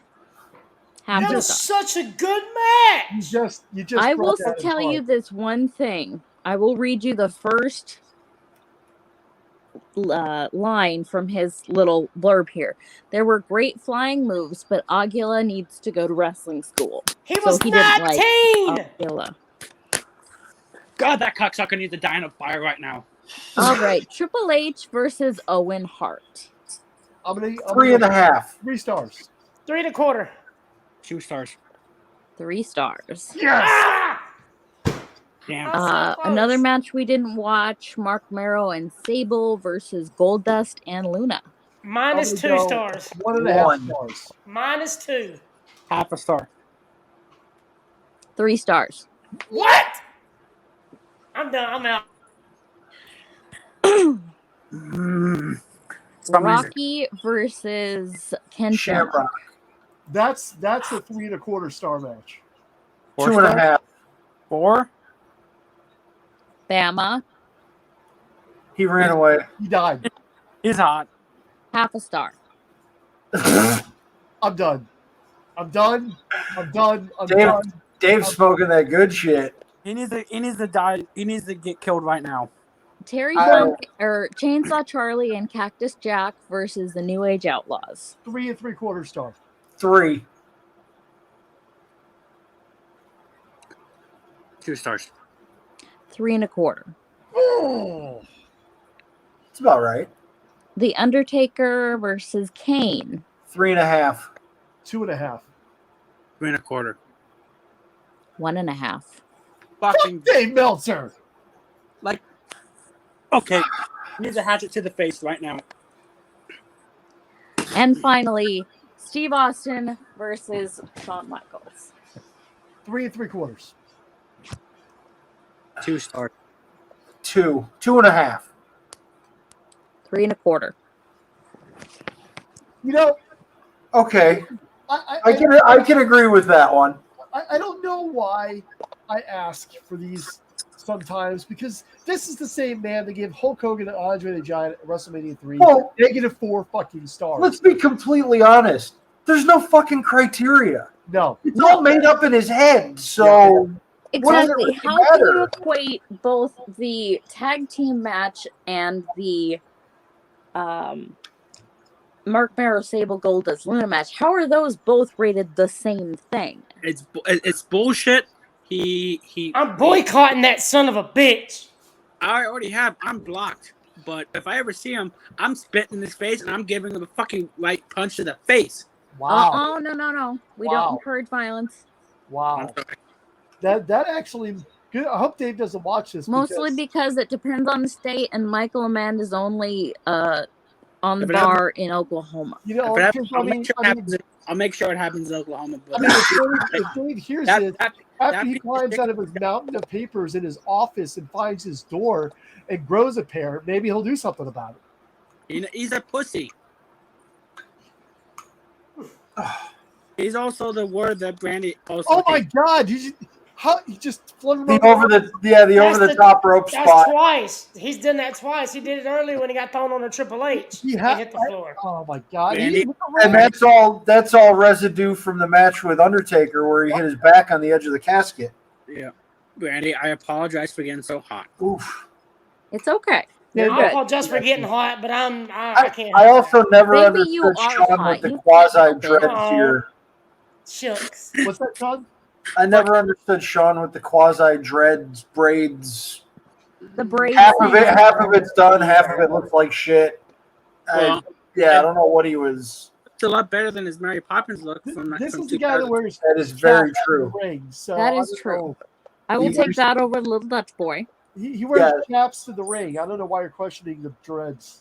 Half That a was star. such a good match. You just. I will brought that tell you apart. this one thing. I will read you the first line from his little blurb here. There were great flying moves, but Aguila needs to go to wrestling school. He was didn't 19. like Aguila. God, that cocksucker needs to die in a fire right now. All right, Triple H versus Owen Hart. I'm gonna 3.5. 3 stars. 3 1/4. 2 stars. 3 stars. Yes. Damn. Another match we didn't watch: Mark Merrow and Sable versus Goldust and Luna. -2 stars. 1.5 stars. -2. Half a star. 3 stars. What? I'm done. I'm out. Rocky versus Kenta. Shamrock. That's a 3 1/4 star match. 2.5. 4. Bama. He ran away. He died. He's hot. Half a star. I'm done. I'm done. Dave's smoking that good shit. He needs to die. He needs to get killed right now. Terry Funk or Chainsaw Charlie and Cactus Jack versus the New Age Outlaws. 3 3/4 star. 3. 2 stars. 3 1/4. Oh. It's about right. The Undertaker versus Kane. 3.5. 2.5. 3 1/4. 1.5. Fucking Dave Meltzer. Okay. Needs a hatchet to the face right now. And finally, Steve Austin versus Shawn Michaels. 3 3/4. 2 stars. 2. 2.5. 3 1/4. Okay. I can agree with that one. I don't know why I ask for these sometimes, because this is the same man that gave Hulk Hogan and Andre the Giant at WrestleMania 3 Well, -4 fucking stars. Let's be completely honest. There's no fucking criteria. No. It's all made up in his head. So Exactly. How can you equate both the tag team match and the Mark Mero Sable Goldust Luna match? How are those both rated the same thing? It's bullshit. I'm boycotting that son of a bitch. I already have. I'm blocked. But if I ever see him, I'm spitting in his face and I'm giving him a fucking right punch to the face. Wow. Oh, no. We don't encourage violence. Wow. That actually good. I hope Dave doesn't watch this. Mostly because it depends on the state, and Michael Amanda's only on the bar in Oklahoma. You know, I'll make sure it happens in Oklahoma. But if Dave hears this, after he climbs out of his mountain of papers in his office and finds his door and grows a pair, maybe he'll do something about it. He's a pussy. He's also the word that Brandy also. Oh my God! He just floated the over the top rope spot. That's twice. He's done that twice. He did it earlier when he got thrown on a Triple H. He hit the floor. Oh my God! And that's all residue from the match with Undertaker where he hit his back on the edge of the casket. Yeah, Brandy, I apologize for getting so hot. Oof. It's okay. I apologize for getting hot, but I can't. I also never understood Sean with the quasi dreads here. Shucks. What's that, Sean? I never understood Sean with the quasi dreads, braids. The braids. Half of it's done, half of it looks like shit. I don't know what he was. It's a lot better than his Mary Poppins look. This is the guy that wears. That is very true. That is true. I will take that over Little Dutch Boy. He wears chaps to the ring. I don't know why you're questioning the dreads.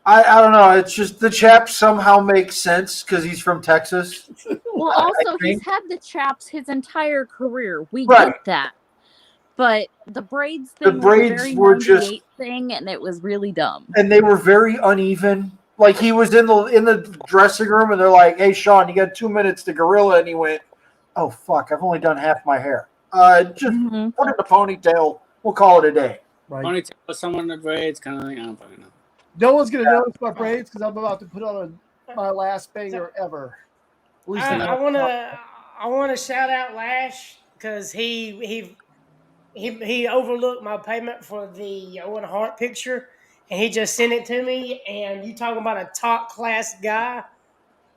I don't know. It's just the chaps somehow make sense because he's from Texas. Well, also he's had the chaps his entire career. We get that, but the braids thing was a very were just thing, and it was really dumb. And they were very uneven. Like he was in the dressing room, and they're like, "Hey, Sean, you got 2 minutes to gorilla," and he went, "Oh fuck, I've only done half my hair. Just put it in a ponytail. We'll call it a day." Right. Ponytail with someone in the braids, kind of thing. I don't fucking know. No one's gonna notice my braids because I'm about to put on my last banger ever. I want to shout out Lash because he overlooked my payment for the Owen Hart picture, and he just sent it to me. And you talking about a top class guy?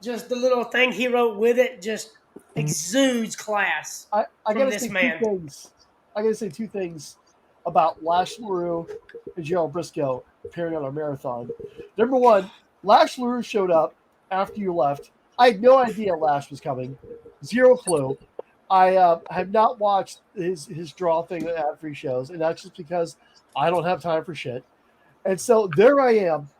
Just the little thing he wrote with it just exudes class. I gotta this say man. 2 things. I gotta say 2 things about Lash LaRue and Gerald Briscoe appearing on our marathon. Number 1, Lash LaRue showed up after you left. I had no idea Lash was coming. 0 clue. I have not watched his draw thing at ad-free shows, and that's just because I don't have time for shit. And so there I am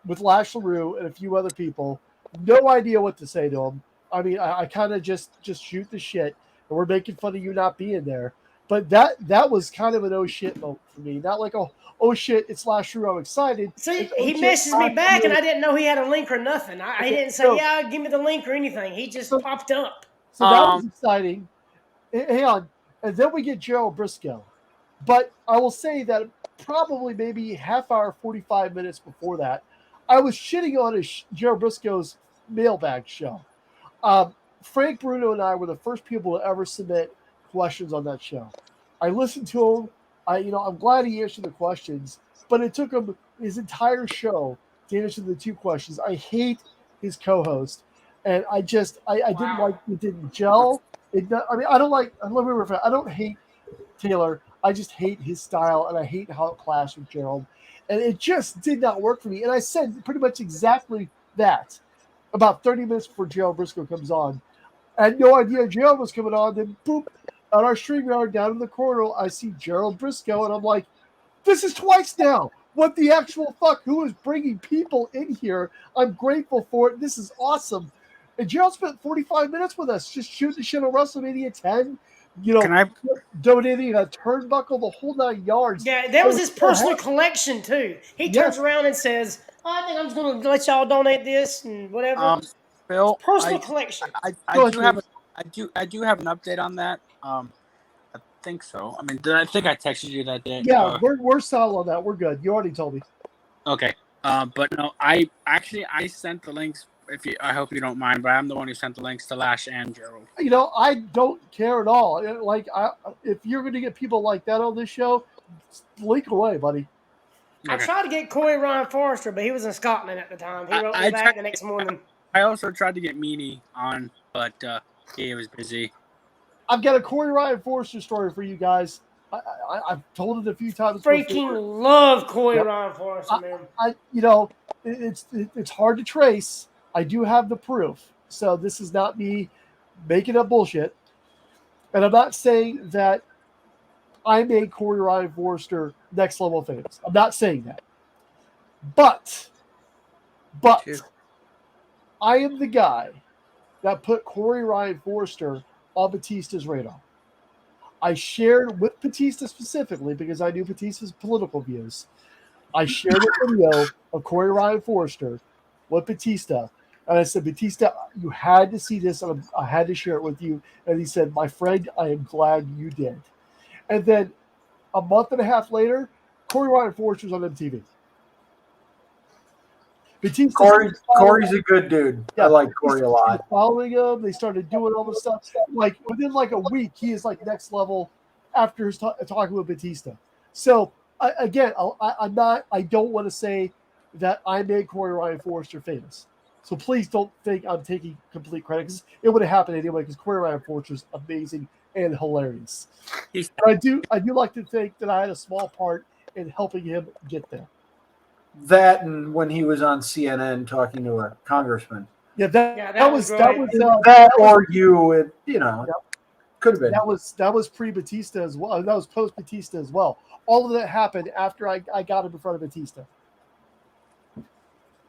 with Lash LaRue and a few other people. No idea what to say to him. I mean, I kind of just shoot the shit, and we're making fun of you not being there. But that was kind of an oh shit moment for me. Not like oh shit, it's Lash LaRue, I'm excited. See, he messaged me back, and I didn't know he had a link or nothing. I didn't say, give me the link or anything. He just popped up. So that was exciting. Hang on. And then we get Gerald Briscoe. But I will say that probably maybe half hour, 45 minutes before that, I was shitting on Gerald Briscoe's mailbag show. Frank Bruno and I were the first people to ever submit questions on that show. I listened to him. I'm glad he answered the questions, but it took him his entire show to answer the 2 questions. I hate his co-host, and I didn't like it. Didn't gel. I don't hate Taylor. I just hate his style, and I hate how it clashed with Gerald, and it just did not work for me. And I said pretty much exactly that about 30 minutes before Gerald Briscoe comes on. I had no idea Gerald was coming on. Then boop. On our StreamYard down in the corner, I see Gerald Briscoe, and I'm like, this is twice now. What the actual fuck? Who is bringing people in here? I'm grateful for it. This is awesome. And Gerald spent 45 minutes with us, just shooting the shit on WrestleMania 10, donating a turnbuckle, the whole 9 yards. Yeah, that was his personal collection, too. He turns around and says, I think I'm just going to let y'all donate this and whatever. Phil, personal collection. I do have an update on that. I think so. I mean, I think I texted you that day. Yeah, we're solid on that. We're good. You already told me. Okay. But no, I sent the links I hope you don't mind, but I'm the one who sent the links to Lash and Gerald. I don't care at all. If you're going to get people like that on this show, link away, buddy. I tried to get Corey Ryan Forrester, but he was in Scotland at the time. He wrote me back the next morning. I also tried to get Meanie on, but he was busy. I've got a Corey Ryan Forrester story for you guys. I've told it a few times. Freaking love Corey Ryan Forrester, man. It's hard to trace. I do have the proof, so this is not me making up bullshit. And I'm not saying that I made Corey Ryan Forrester next level famous. I'm not saying that. But I am the guy that put Corey Ryan Forrester on Batista's radar. I shared with Batista specifically because I knew Batista's political views. I shared a video of Corey Ryan Forrester with Batista. And I said, Batista, you had to see this, and I had to share it with you. And he said, my friend, I am glad you did. And then a month and a half later, Corey Ryan Forrester was on MTV. Corey's a good dude. Yeah, I like Corey a lot. Following him, they started doing all this stuff. Like within like a week, he is like next level after his talking with Batista. So I don't want to say that I made Corey Ryan Forrester famous. So please don't think I'm taking complete credit, because it would have happened anyway, because Corey Ryan Forrester is amazing and hilarious. I do like to think that I had a small part in helping him get there. That and when he was on CNN talking to a congressman. Yeah, that was or you. Could have been. That was pre-Batista as well. That was post-Batista as well. All of that happened after I got him in front of Batista.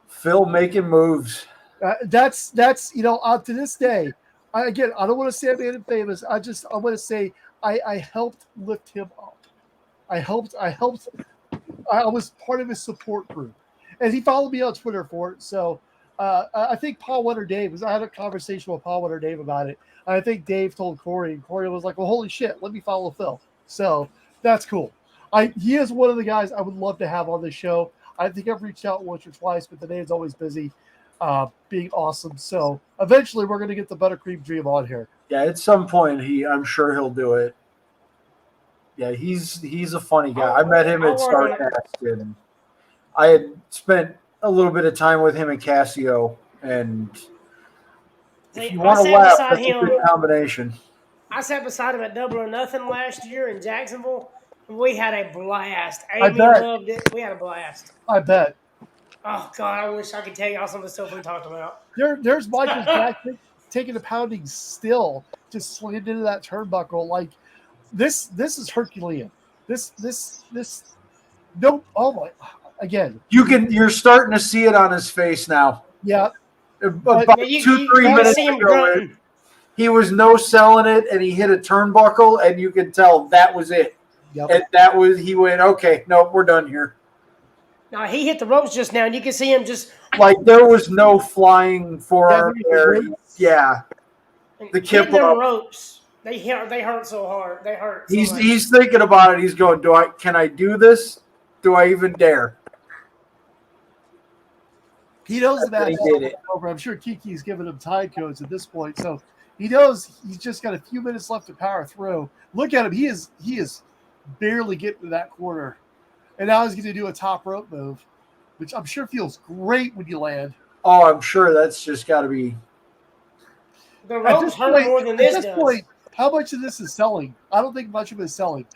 Phil making moves. That's to this day. I don't want to say I made him famous. I want to say I helped lift him up. I was part of his support group, and he followed me on Twitter for it. So I think Paul Winter Dave, I had a conversation with Paul Winter Dave about it. I think Dave told Corey, and Corey was like, "Well, holy shit, let me follow Phil." So that's cool. He is one of the guys I would love to have on this show. I think I've reached out once or twice, but today is always busy, being awesome. So eventually, we're going to get the Buttercream Dream on here. Yeah, at some point, I'm sure he'll do it. Yeah, he's a funny guy. I met him at StarCast, and I had spent a little bit of time with him at Casio, and if you want to laugh, that's a good combination. I sat beside him at Double or Nothing last year in Jacksonville, and we had a blast. Amy loved it. We had a blast. I bet. Oh, God, I wish I could tell y'all some of the stuff we talked about. There's Michael Jackson taking a pounding still, just slammed into that turnbuckle. Like, this is Herculean. Again. You're starting to see it on his face now. Yeah. About 2-3 minutes ago, he was no-selling it, and he hit a turnbuckle, and you can tell that was it. Yep. And he went, okay, no, we're done here. No, he hit the ropes just now, and you can see him just... Like, there was no flying forearm there. Yeah. The hitting them ropes. They hurt so hard. They hurt. He's thinking about it. He's going, can I do this? Do I even dare? He knows the match is over. I'm sure Kiki's giving him time codes at this point, so he knows he's just got a few minutes left to power through. Look at him. He is barely getting to that corner. And now he's going to do a top rope move, which I'm sure feels great when you land. Oh, I'm sure that's just got to be... The ropes hurt more than this does. Point, how much of this is selling? I don't think much of it is selling.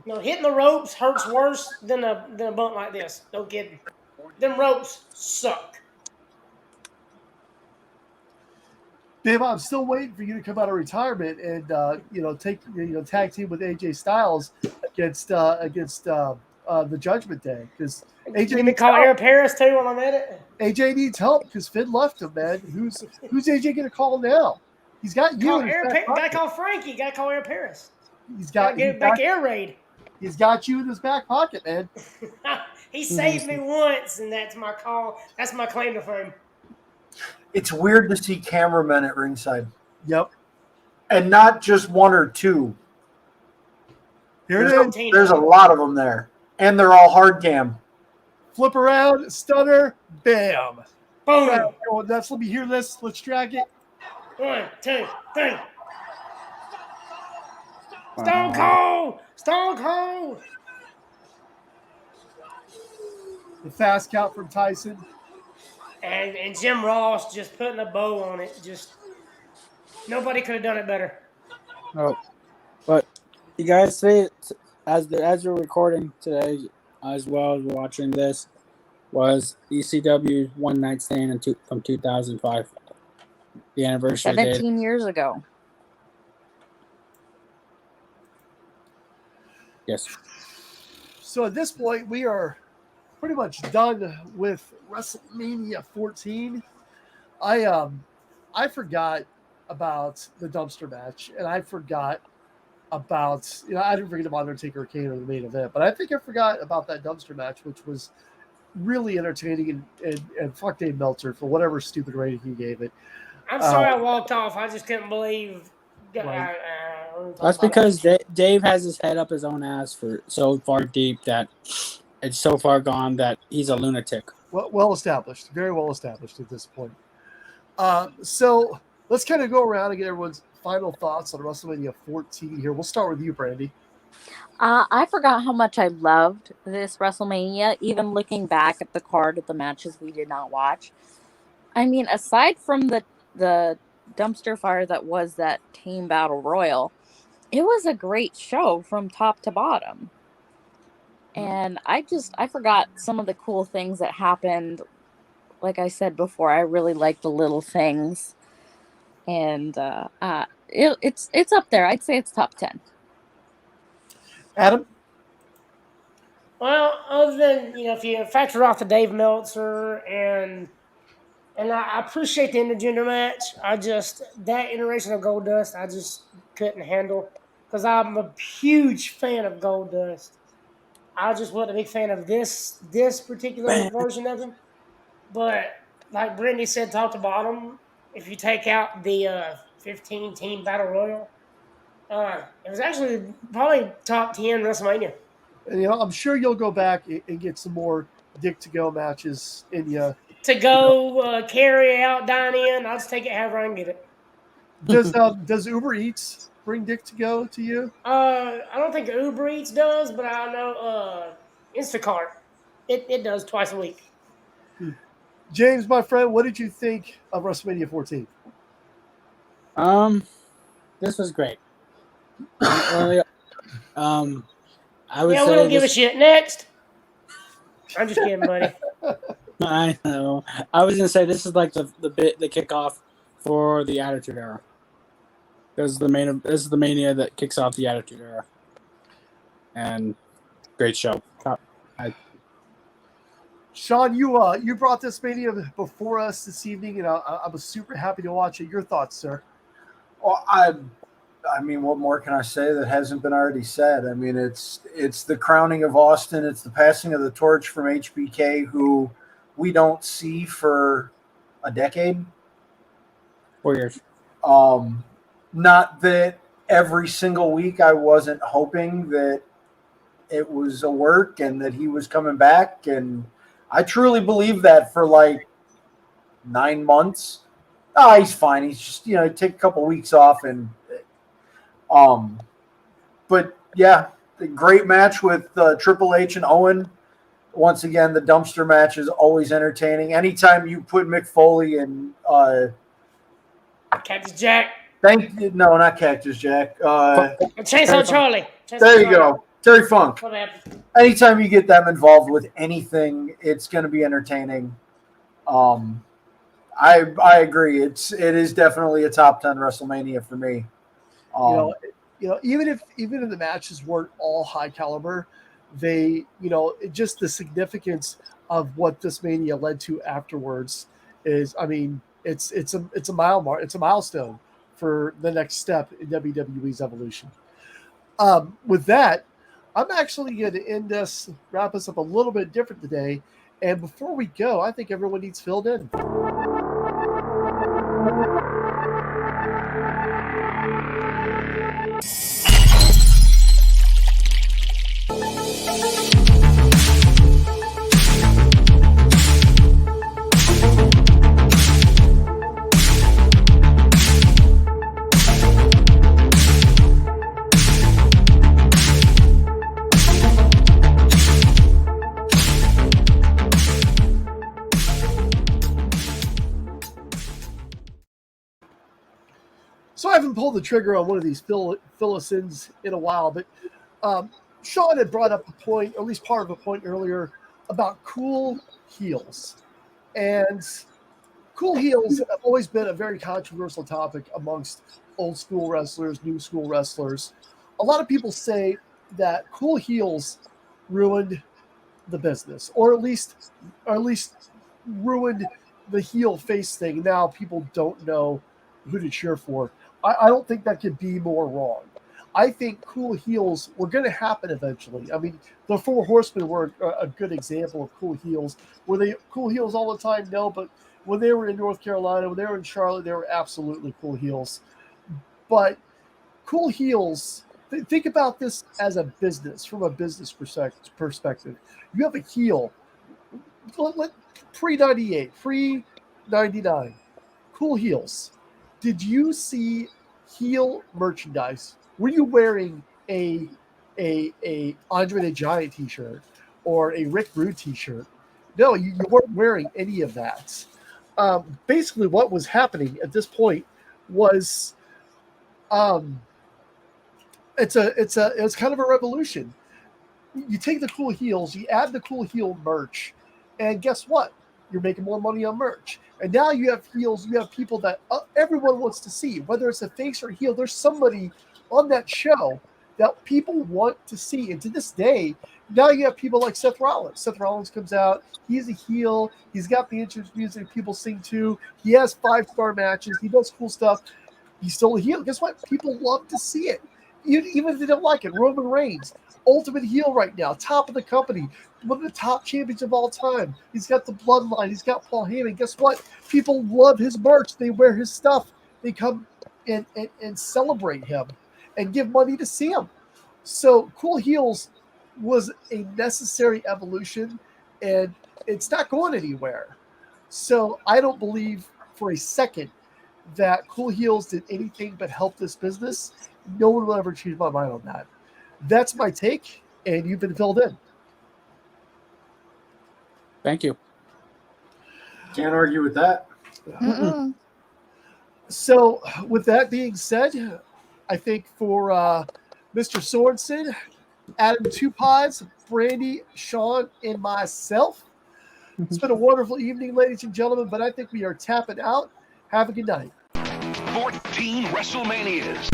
No, hitting the ropes hurts worse than a bump like this. No kidding. Them ropes suck. Babe, I'm still waiting for you to come out of retirement and tag team with AJ Styles against the Judgment Day, because AJ you call Aaron Paris too when I'm at it. AJ needs help because Finn left him, man. Who's AJ going to call now? He's got you. Gotta call Frankie. Gotta call Aaron Paris. He's got get back air raid. He's got you in his back pocket, man. He saved me once, and that's my call. That's my claim to fame. It's weird to see cameramen at ringside. Yep. And not just one or two. There's a lot of them there. And they're all hard cam. Flip around, stunner, bam. Boom. Right, let me hear this. Let's drag it. 1, 2, 3. Stone Cold! Stone Cold! The fast count from Tyson. And Jim Ross just putting a bow on it. Just nobody could have done it better. Oh, but you guys see it as you're recording today, as well as watching this, was ECW's One Night Stand from 2005, the anniversary 17 date. years ago. Yes. So at this point, we are pretty much done with WrestleMania 14. I forgot about the dumpster match, and I forgot about, I didn't forget about Undertaker Kane in the main event, but I think I forgot about that dumpster match, which was really entertaining, and fuck Dave Meltzer for whatever stupid rating he gave it. I'm sorry I walked off. I just couldn't believe. Right. That's because Dave has his head up his own ass for so far deep that it's so far gone that he's a lunatic. Well established, very well established at this point. So let's kind of go around and get everyone's final thoughts on WrestleMania 14 here. We'll start with you, Brandy. I forgot how much I loved this WrestleMania, even looking back at the card of the matches we did not watch. I mean, aside from the dumpster fire that was that Team Battle Royal, it was a great show from top to bottom. And I forgot some of the cool things that happened. Like I said before, I really like the little things. And it's up there. I'd say it's top 10. Adam? Well, other than, if you factor off the Dave Meltzer and I appreciate the intergender match, that iteration of Goldust, I just couldn't handle because I'm a huge fan of Goldust. I just wasn't a big fan of this particular version of him. But like Brittany said, top to bottom, if you take out the 15-team Battle Royal, it was actually probably top 10 WrestleMania. And, I'm sure you'll go back and get some more Dick to Go matches in you. To go carry out, dine in, I'll just take it however I can get it. Does Uber Eats bring Dick to Go to you? I don't think Uber Eats does, but I know Instacart. It does twice a week. James, my friend, what did you think of WrestleMania 14? This was great. I would we don't give a shit. Next. I'm just kidding, buddy. I know. I was gonna say this is like the kickoff for the Attitude Era. This is the Mania that kicks off the Attitude Era. And great show. Sean, you brought this Mania before us this evening, and I was super happy to watch it. Your thoughts, sir? Well, I mean, what more can I say that hasn't been already said? I mean, it's the crowning of Austin. It's the passing of the torch from HBK, who we don't see for a decade. 4 years. Not that every single week I wasn't hoping that it was a work and that he was coming back. And I truly believe that for like 9 months. Oh, he's fine. He's just, take a couple weeks off and, but yeah, the great match with Triple H and Owen. Once again, the dumpster match is always entertaining. Anytime you put Mick Foley and Cactus Jack. No, not Cactus Jack. Chainsaw Charlie. There you go. Terry Funk. What happened? Anytime you get them involved with anything, it's going to be entertaining. I agree. It is definitely a top 10 WrestleMania for me. Even if the matches weren't all high caliber, they, just the significance of what this Mania led to afterwards is, I mean, it's a milestone for the next step in WWE's evolution. With that, I'm actually going to wrap us up a little bit different today. And before we go, I think everyone needs filled in. So I haven't pulled the trigger on one of these fill-us-ins in a while, but Sean had brought up a point, or at least part of a point earlier, about cool heels. And cool heels have always been a very controversial topic amongst old school wrestlers, new school wrestlers. A lot of people say that cool heels ruined the business, or at least ruined the heel face thing. Now people don't know who to cheer for. I don't think that could be more wrong. I think cool heels were going to happen eventually. I mean, the Four Horsemen were a good example of cool heels. Were they cool heels all the time? No, but when they were in North Carolina, when they were in Charlotte, they were absolutely cool heels. But cool heels, think about this as a business, from a business perspective. You have a heel, pre-98, pre-99, cool heels. Did you see heel merchandise? Were you wearing a Andre the Giant t-shirt or a Rick Rude t-shirt? No, you weren't wearing any of that. Basically, what was happening at this point was, it's kind of a revolution. You take the cool heels, you add the cool heel merch, and guess what? You're making more money on merch. And now you have heels, you have people that everyone wants to see, whether it's a face or a heel. There's somebody on that show that people want to see. And to this day, now you have people like Seth Rollins. Seth Rollins comes out, he's a heel, he's got the entrance music people sing to, he has 5-star matches, he does cool stuff. He's still a heel. Guess what? People love to see it. Even if they don't like it. Roman Reigns, ultimate heel right now, top of the company, one of the top champions of all time. He's got the bloodline. He's got Paul Heyman. Guess what? People love his merch. They wear his stuff. They come and celebrate him and give money to see him. So cool heels was a necessary evolution, and it's not going anywhere. So I don't believe for a second that cool heels did anything but help this business. No one will ever change my mind on that. That's my take, and you've been filled in. Thank you. Can't argue with that. So, with that being said, I think for Mr. Sorensen, Adam Two Pies, Brandy, Sean, and myself, it's been a wonderful evening, ladies and gentlemen, but I think we are tapping out. Have a good night. 14 WrestleManias.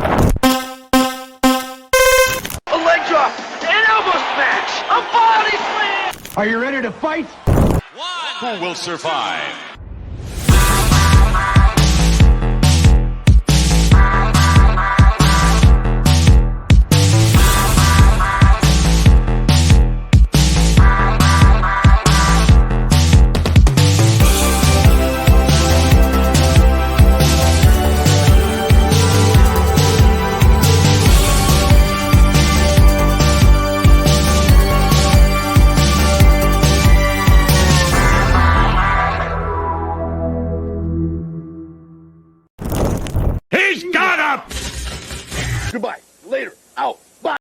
A leg drop, an elbow smash, a body slam. Are you ready to fight? Who will survive? Goodbye. Later. Out. Bye.